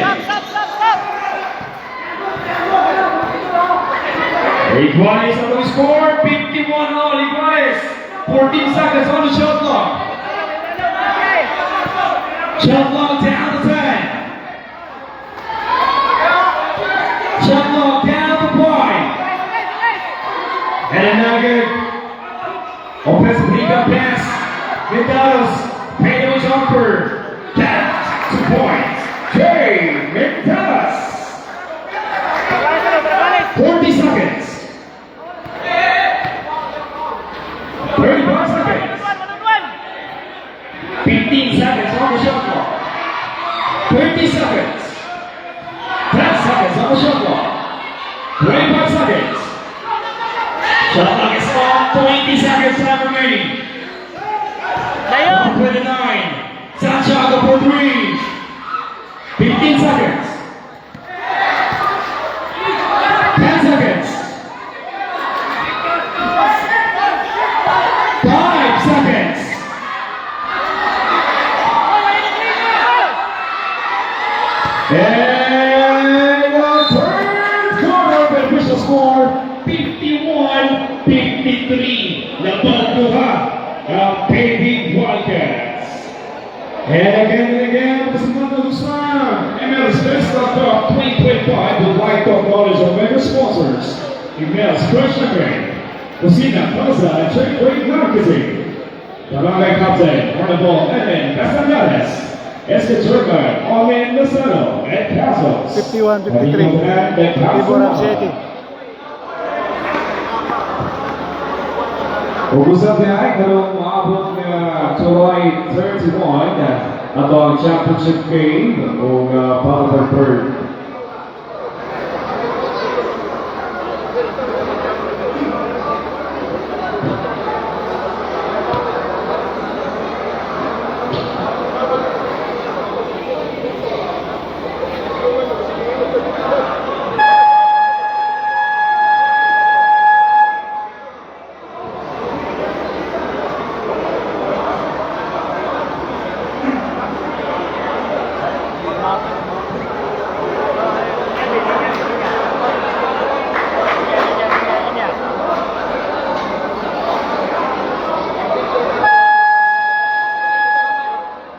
Iguales on the score. 51 all. Iguales. 14 seconds on the shot clock. Shot clock down to 10. Shot clock down to 5. And another offensive rebound pass. McDonald's, Pedro jumper. That's 2 points. Jay McDonald's. 40 seconds. 35 seconds. 15 seconds on the shot clock. 20 seconds. 10 seconds on the shot clock. 25 seconds. Shot clock is off. 20 seconds left remaining. Dayon! 29. Santiago for 3. 15 seconds. 10 seconds. 5 seconds. And the third quarter, the official score, 51-53. Nabaguha ng Baby Wildcats. And again, this is Mando Guzman. MLS Best of Cup 2025 would like to acknowledge our mega sponsors. Emails Crush Grade, Cocina Plaza, and Check Great Marketing. Barangay Captain, Carnival, Edmund Castañares, Escaturga, Alvin Lozano, and Castles. 51-53. Liboran City. Pag-usap niya ay karong maabot na July 31 at ang championship game o para sa third.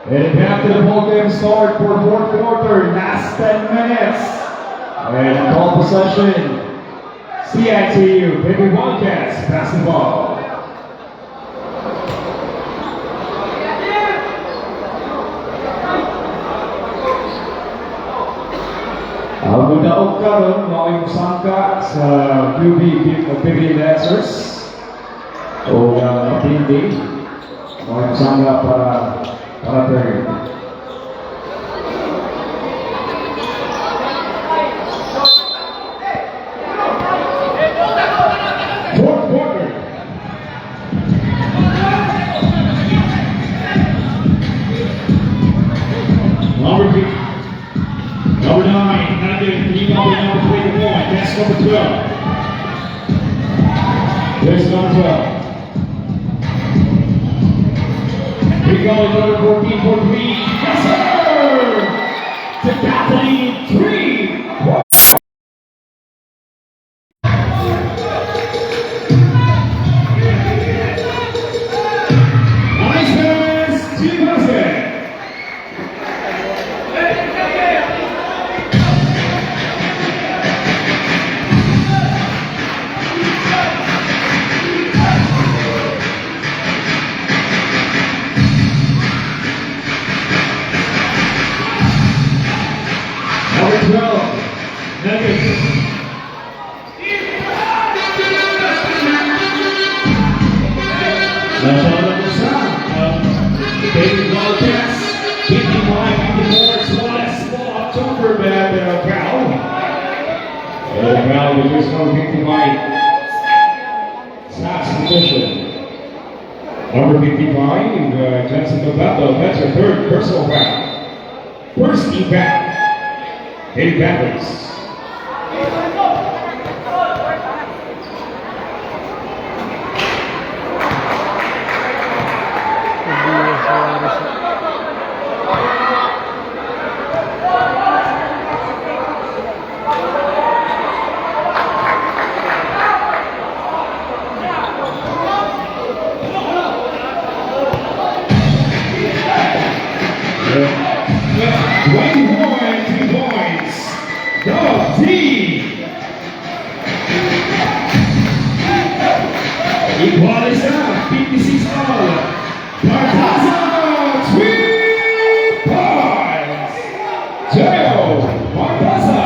And after the ball game start for fourth quarter, last 10 minutes. And ball possession, CITU, Baby Wildcats, basketball. Ang magdaog karon mga musangka sa QB Baby Lancers o matindi mga musangka para third. Fourth quarter. Number 9, Landon, rebound number 21. That's number 12. There's number 12. Rebound number 14 for 3. Yes, sir! To Kathleen, 3. Nice pass, Team Basket. Number 12, Nuggets. Baby Wildcats, 55-54, small October bad crowd. The crowd was just number 55. Snaps position. Number 55, Jensen Novato, that's her third personal foul. First team back. Hey, Panthers. Equalizer, 56 all. Bartaza, 3 points. Joe Bartaza.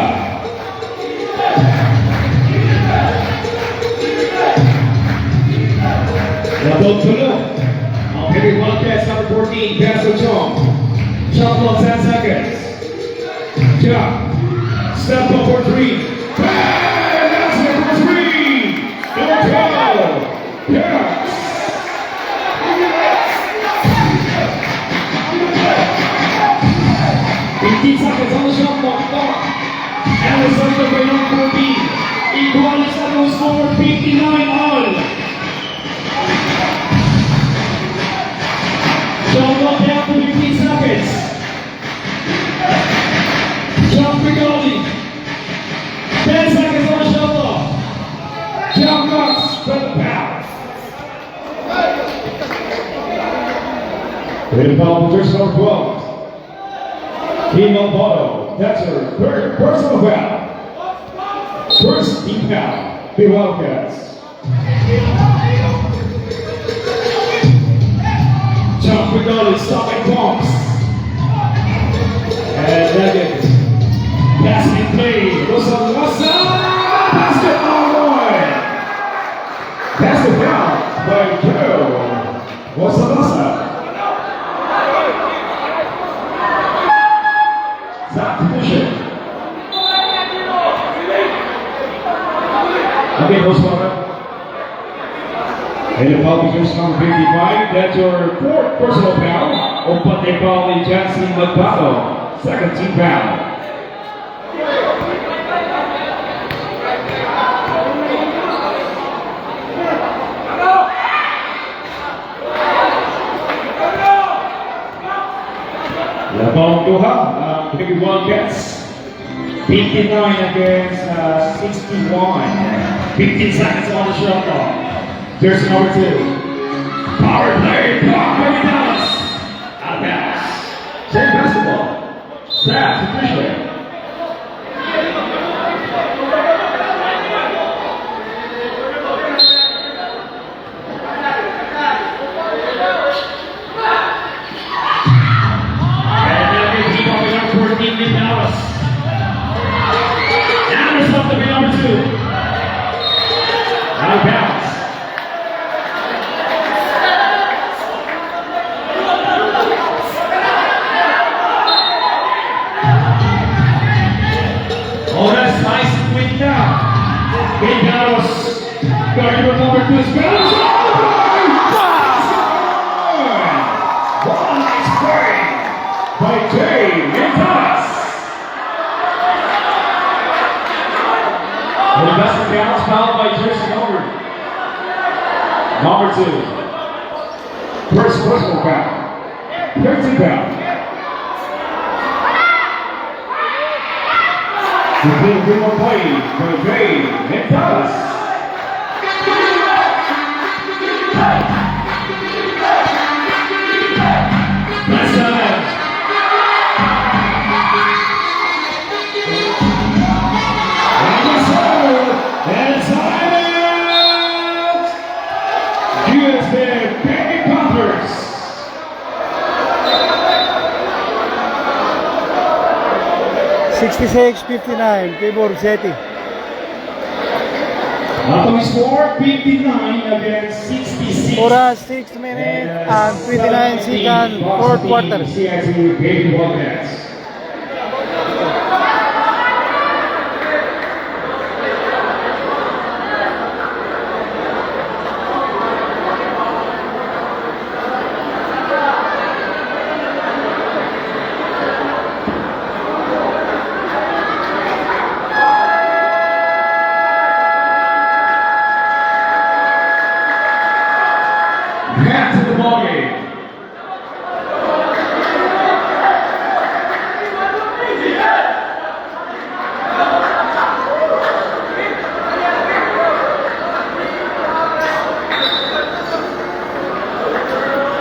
Double tulo. Ang Baby Wildcats number 14, Castro Chong. Shot clock 10 seconds. Jump. Step up for 3. Bang! Result of the number 14. Equalizado score 59 all. Jump up down to 15 seconds. Jump Rigoli. 10 seconds on the shoulder. Jump Cox for the pound. The foul position number 12. King of Bottle. That's her third personal foul. First team foul. The Wildcats. Jump Rigoli, stopping bombs. And Nuggets. Passing play. Rosa. Basketball boy. That's the foul by Joe. Rosa. Stop position. Okay, Rosa. And the foul position number 55. That's your fourth personal foul. Open the ball in Jackson McDonald. Second team foul. Labong Duha, Big Wildcats. 59 against 61. 15 seconds on the shot clock. There's number 2. Power play, block by Dallas. Out of bounds. Same basketball. Snaps officially. Dallas. Now there's up to be number 2. Out of bounds. Oh, that's nice and quick now. Big Dallas. Guarding with number 2 is Dallas. One nice play by Jay Dallas. And the best accounts fouled by Jersey number 2. First personal foul. 13 foul. The big one play for Jay Dallas. Nice time. And time out! USA Baby Panthers. $66-59, favor Zeti. Atomic score 59 against 66. Oras 6 minutes and 29 seconds, fourth quarter. CIC Baby Wildcats. Back to the ballgame.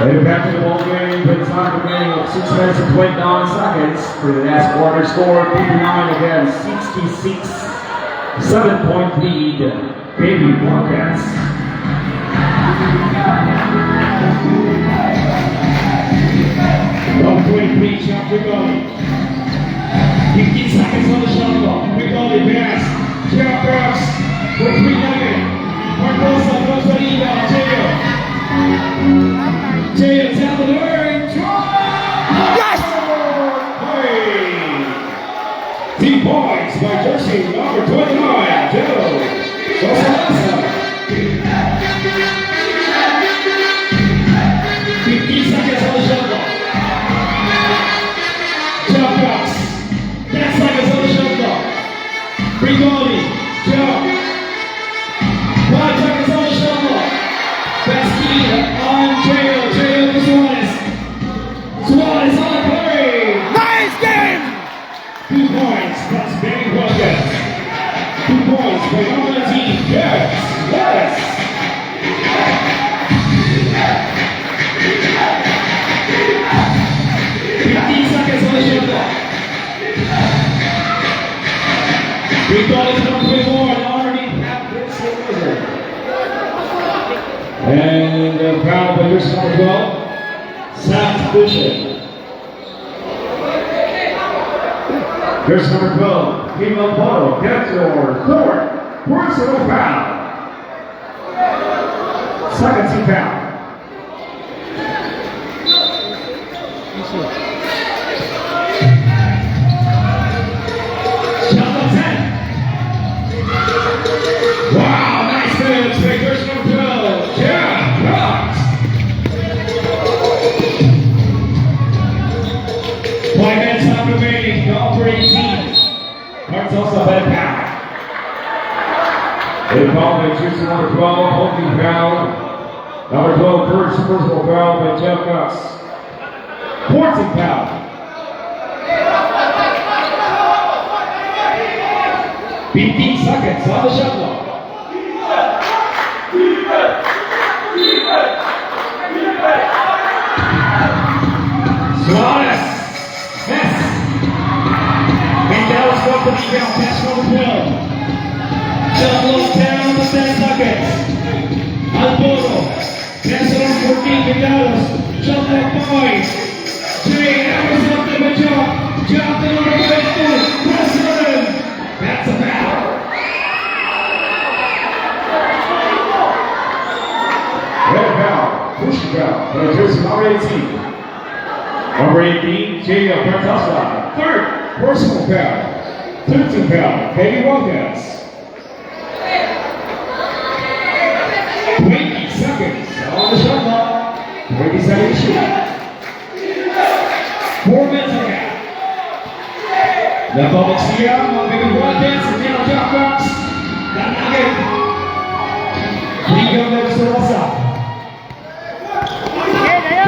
Later back to the ballgame, with time remaining of 6 minutes and 29 seconds for the last quarter score, 59 against 66. 7-point lead, Baby Wildcats. From 23, shot Rigoli. 15 seconds on the shot clock. Rigoli pass. Jump Cox for 3 Nugget. Barbosa goes to rebound. Jail down the door and try. Yes! Hey! 2 points by jersey number 29, Joe Rosalasa. 15 seconds on the shot clock. Jump Cox. 10 seconds on the shot clock. And foul by jersey number 12, Sam Bishop. Jersey number 12, Kimo Bottle, gets your third personal foul. Second team foul. Shot on 10. Wow, nice finish by jersey number 12, Jeff Cox. Point minutes time remaining, all for 18. Cards also had a foul. They called by jersey number 12, holding foul. Number 12, first personal foul by Jeff Cox. 14 foul. 15 seconds on the shot clock. Suarez. Miss. Mendez got the rebound. Pass number 12. Shot clock down to 10 seconds. Albono. Pass it on 14. Mendez. Shot clock 5. Jay, that was up to the jump. Jump in on the right foot. Press it in. That's a foul. Red foul. Push foul. By jersey number 18. Number 18, Jay Bertosa. Third personal foul. 13 foul. Baby Walters. 20 seconds on the shot clock. 20 seconds shoot. 4 minutes and a half. The Bubbles here on Baby Walters and now Jeff Cox. That nugget. Liga Bertosa.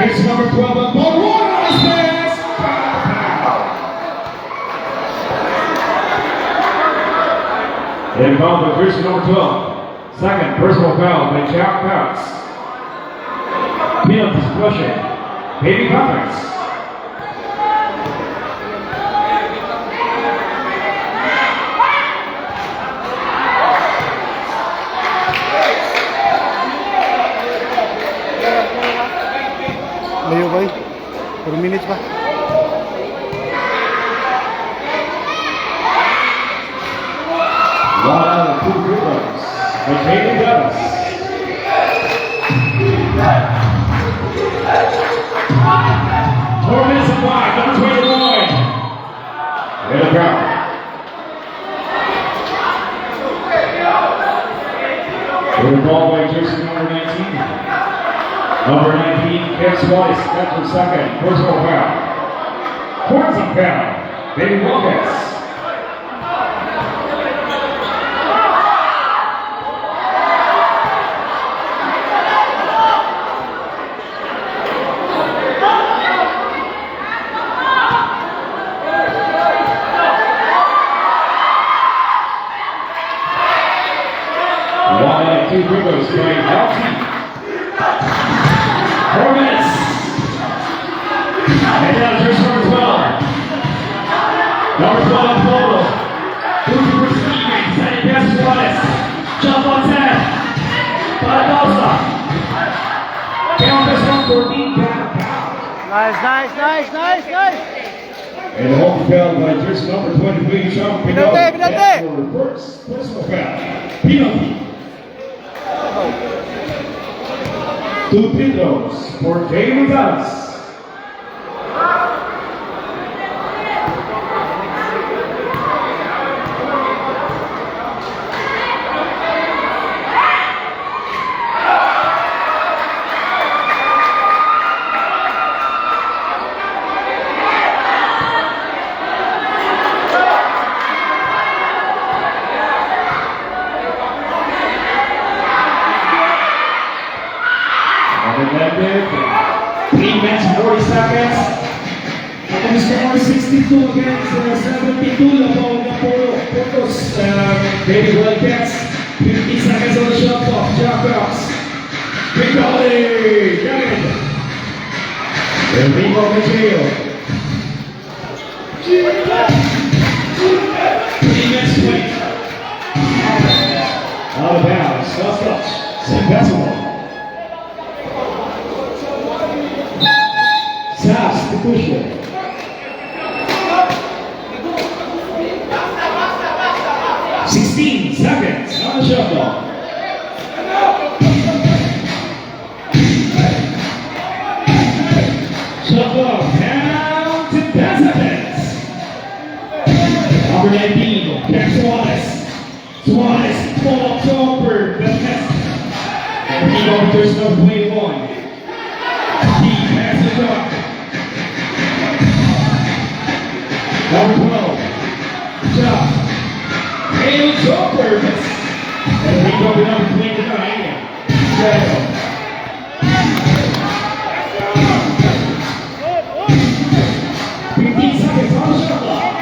Here's number 12 on ball. Involved with jersey number 12. Second personal foul by Jack Cox. Penalties pushing. Baby Buffers. Layo ba 4 minutes pa. One out of 2 free throws. McKaylee Douglas. Four minutes and 5. Number 21. And a foul. With the ball by jersey number 19. Number 19, Ken Slice. That's her second personal foul. 14 foul. Baby Lopez. Two Rivers by Alty. 4 minutes. And now jersey number 12. Number 12, Polo. Looking for Stevens. Sending pass to Suarez. Jump on 10. Barbosa. Count this one 14. Nice. And the home foul by jersey number 23, Sean Pinot. That's for first personal foul. Penalty. 2 free throws for Jay Gonzalez. Against 72, Photos, Baby Wildcats, 15 seconds on the shot clock, Jack Cox. Big volley, got it. Enrico Mateo. 3 minutes 20. Out of bounds, last touch, Sam Basketball. Substitution. Sixteen seconds on the shot clock. Shot clock down to 10 seconds. Number 19, Cam Suarez. Suarez, pull up jumper, the net. And he offers no 21. He has the shot. Number 12, shot. Hale jumper, miss. And he goes number 29. Shadow. 15 seconds on the shot clock.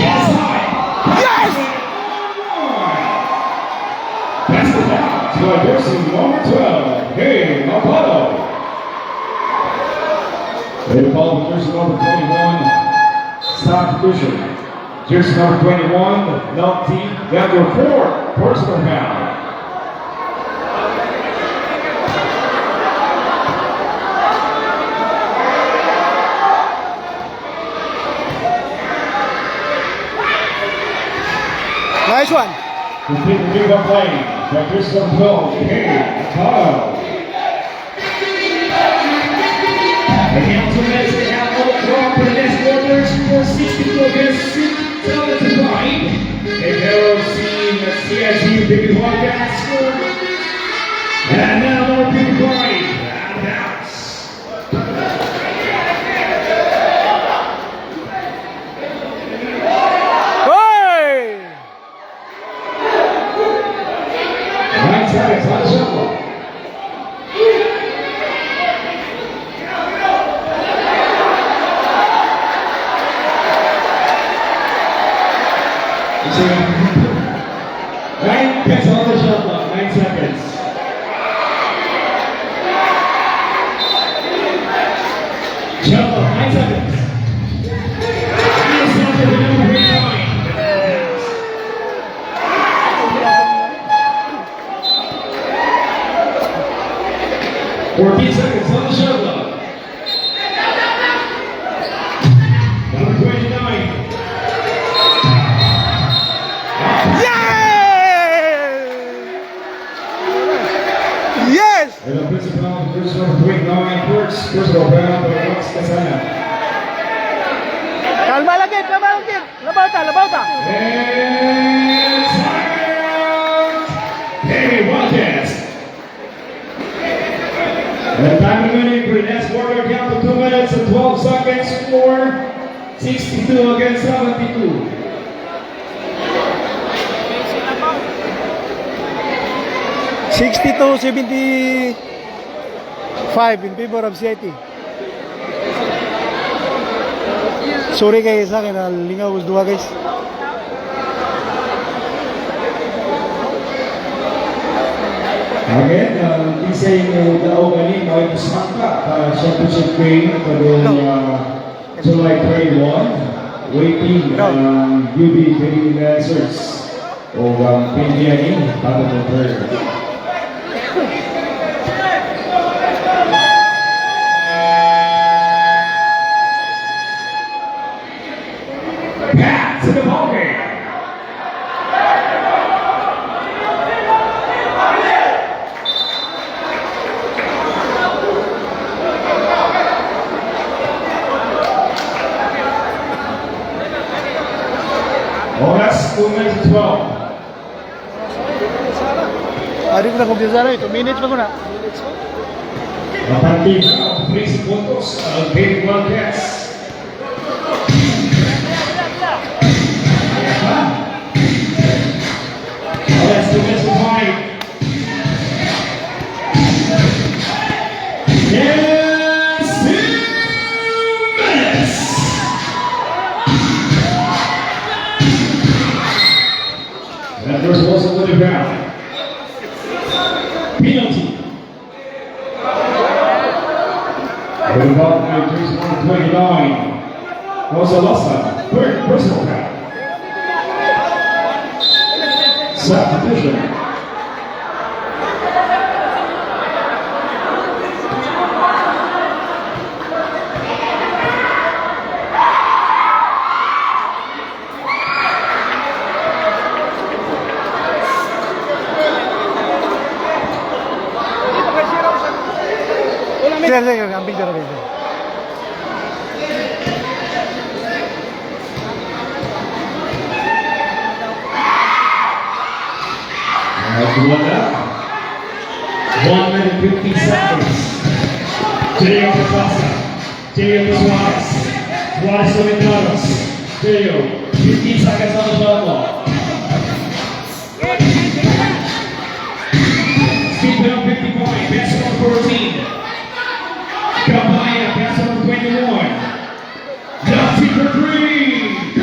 Yes, high. Yes! Pass it down to a person number 12. Hey, Apollo. They call the jersey number 21. Substitution. Jersey number 21, Nalty, number 4, personal foul. Nice one. Complete the move up lane. By jersey number 12, hey, Apollo. The council minutes they have all drawn for the next quarters for 62 against 7-5. They now see the CSU Big Wildcats score. And now more Big Pride out of bounds. Hey! 9 seconds on the shot clock. Right, gets on the shot clock, 9 seconds. Shot clock, 9 seconds. 9 seconds, number 9. 14 seconds on the shot clock. Number 29. Yes! And the principal, first number 29, personal foul by Max Casana. Kalma lang, Kid. Kalma lang, Kid. Labaw ta, labaw ta. And timeout! Hey, Wildcats. And time remaining for the next quarter count of 2 minutes and 12 seconds for 62 against 72. 62-75 in favor of CIT. Sorry kayo sa akin, lingaw was dua guys. Again, isay mo daw galing ay pasangka championship game kadong July 31 waiting UB Baby Lancers o Pindianin para ng third. Back to the ballgame. Oh, that's 2 minutes and 12. Ari ko na kumpisa na 2 minutes pa ko na. Napantin ang 3 puntos ang Big Wildcats. Oh, that's 2 minutes and 5. Yes, 2 minutes. That first was a little ground. Penalty. What about the jersey number 29? Rosalasa, third personal foul. Substitution. Sige, kambing dito. That's one up. 1 minute 50 seconds. Teo Pepasa. Teo Suarez. Suarez to Mendoza. Teo. 15 seconds on the shot clock. Speed on 50 point. Pass number 14. Cabaya. Pass number 21. Dante for 3.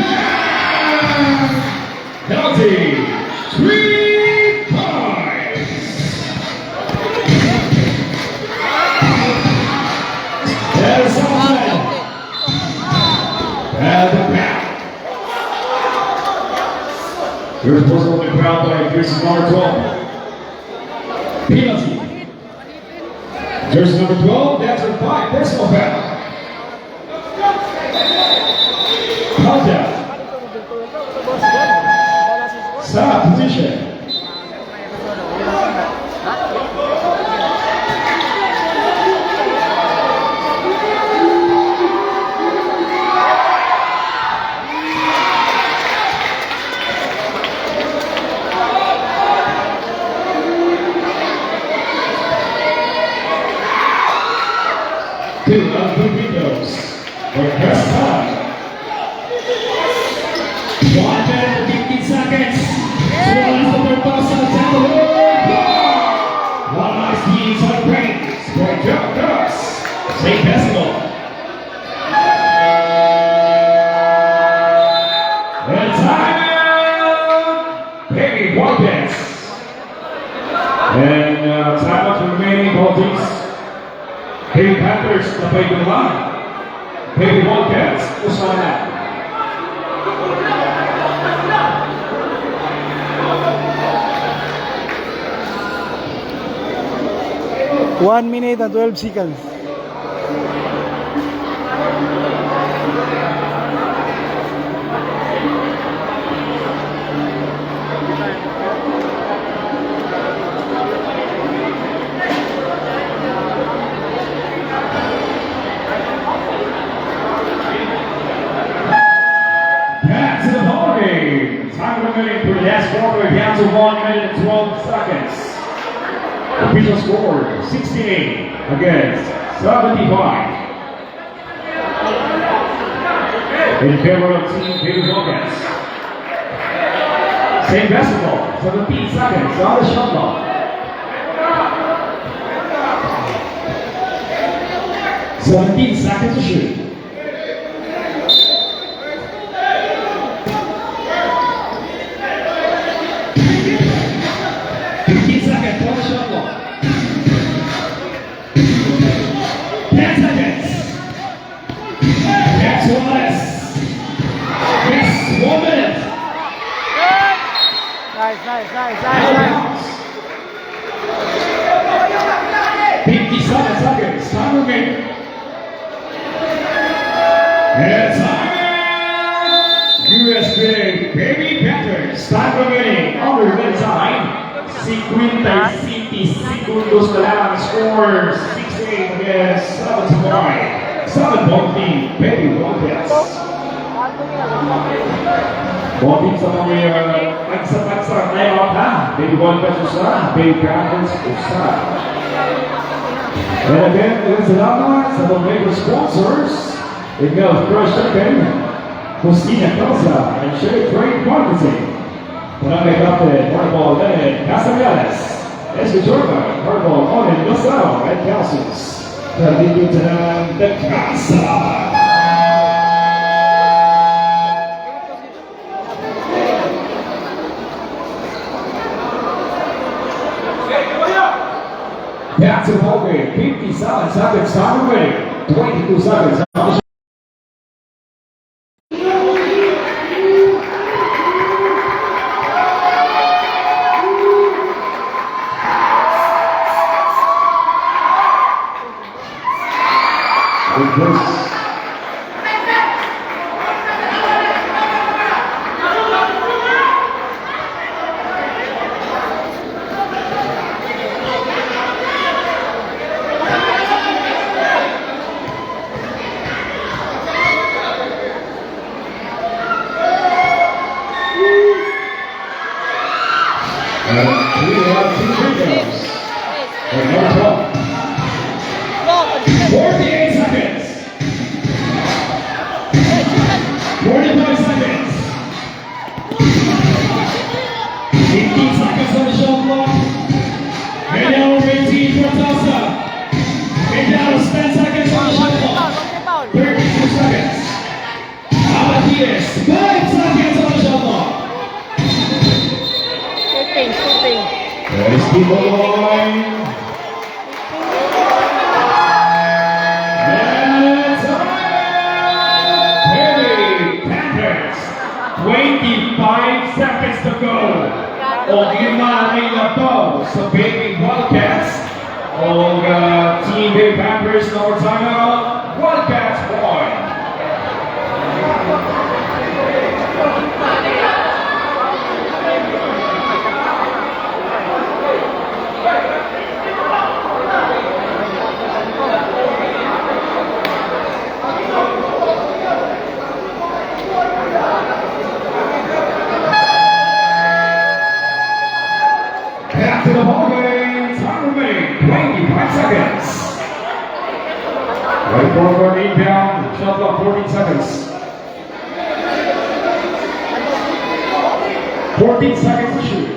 Dante. 3 points. That is offside. At the back. Here's whistle on the ground by jersey number 12. Penalty. Jersey number 12, that's a 5 personal foul. Contact. Stop position. Two of the windows for first time. 1 minute 15 seconds. Suarez to Pepasa down the road. One nice team on the break. Score jump cross. State basketball. And timeout. Baby Wildcats. And timeout remaining both teams. Baby Panthers, the baby line. Baby Wildcats, what's on that? One minute and 12 seconds. Back to the ballgame. Time remaining for the last quarter down to 1 minute and 12 seconds. Official score 68 against 75. In favor of team Baby Wildcats. Same basketball, 17 seconds on the shot clock. Seventeen seconds to shoot. Nice. 57 seconds, time remaining. And time USB Baby Panthers, time remaining under the time. 55 segundos na lang, score 68 against 75. 7-point team, Baby Wildcats. Bom sa mga pagsa ngayon ha. Baby Wildcats usa, Baby Panthers usa. And again, salamat sa mga major sponsors. Ikaw, First Second, Justina Casa, and Shea Trade Marketing. Barangay Captain, Hardball Lenin, Casabiales, Escoturba, Hardball Onin, Lasao, and Calcius. Nandito ng The Casa. Back to the ballgame, 57 seconds, time remaining, 22 seconds. We have two victims. For number 12. 48 seconds. 45 seconds. 18 seconds on the shot clock. And now 18 for Tulsa. And now 10 seconds on the shot clock. 32 seconds. Abatias, 5 seconds on the shot clock. Shooting. That is people line. And time! Perry Panthers, 25 seconds to go. O gimana na to sa Baby Wildcats. O Team Baby Panthers na more timeout. Wildcats 1. Back to the ball game. Time remaining 25 seconds. Ready for an inbound. Shot clock 14 seconds. 14 seconds to shoot.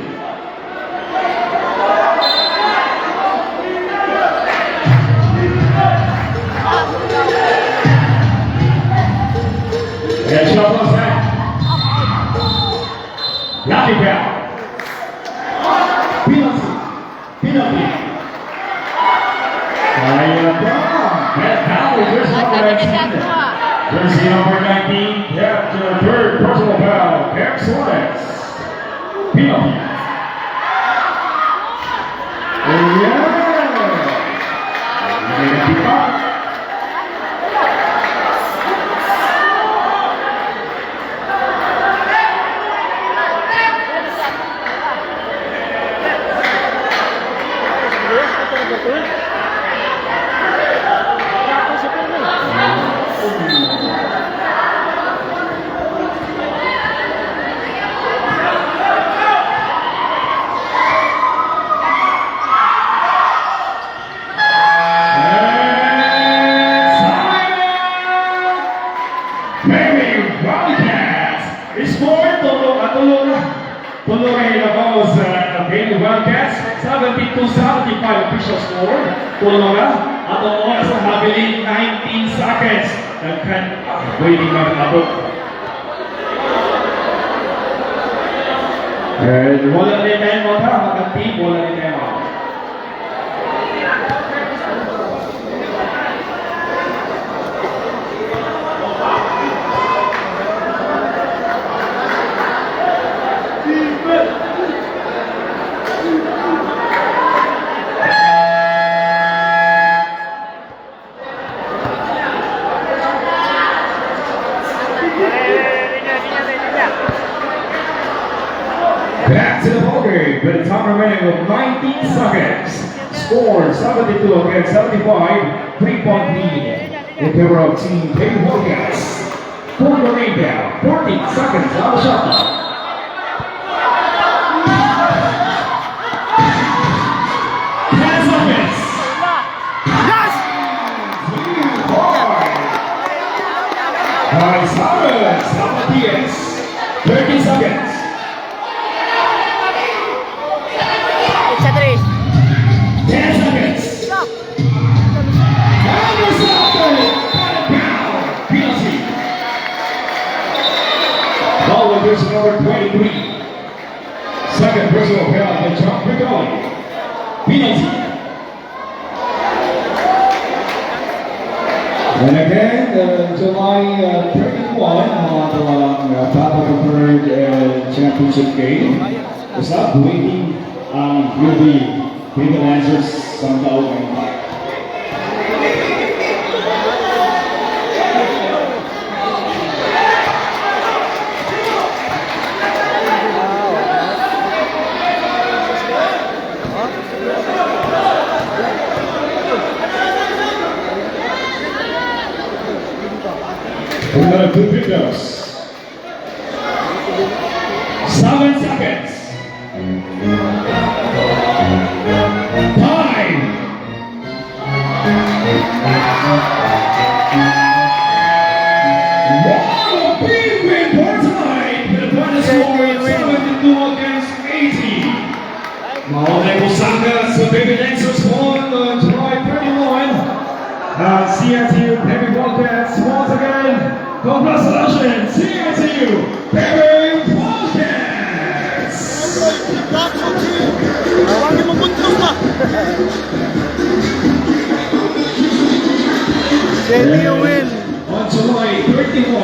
And shot clock's back. Lucky foul. Penalty. That foul is just number 19. Jersey number 19. Yeah, the third personal foul. Cam Suarez. Penalty. Tulong ay ilabaw sa Baby Wildcats. 72-75 official score. Tulong na. At ang oras na nabili 19 seconds. Nagkan waiting mag-abot. And wala ni Temo ha. Magkantib, wala ni Temo. Back to the ballgame with a time remaining of 19 seconds. Score 72 against 75. 3-point lead in favor of Team Baby Wildcats. For the rebound, 14 seconds on the shot clock. By Sabatias, 30 seconds. Sa 3. 10 seconds. And the Falcon got it down. Penalty. Ball with person number 23. Second personal foul by John Piccoli. Penalty. And again, July 31 on the top of the third championship game. It's not waiting will be giving answers some doubt. We're gonna do pickups. 7 seconds. Time. Wow, a big win for tonight with a final score of 72 against 80. Maulay Osaka, so baby Nexus won July 31. CNTU Baby Wildcats once again. Congratulations, CNTU Baby Wildcats. Tawagin mo buntos na. Yeah.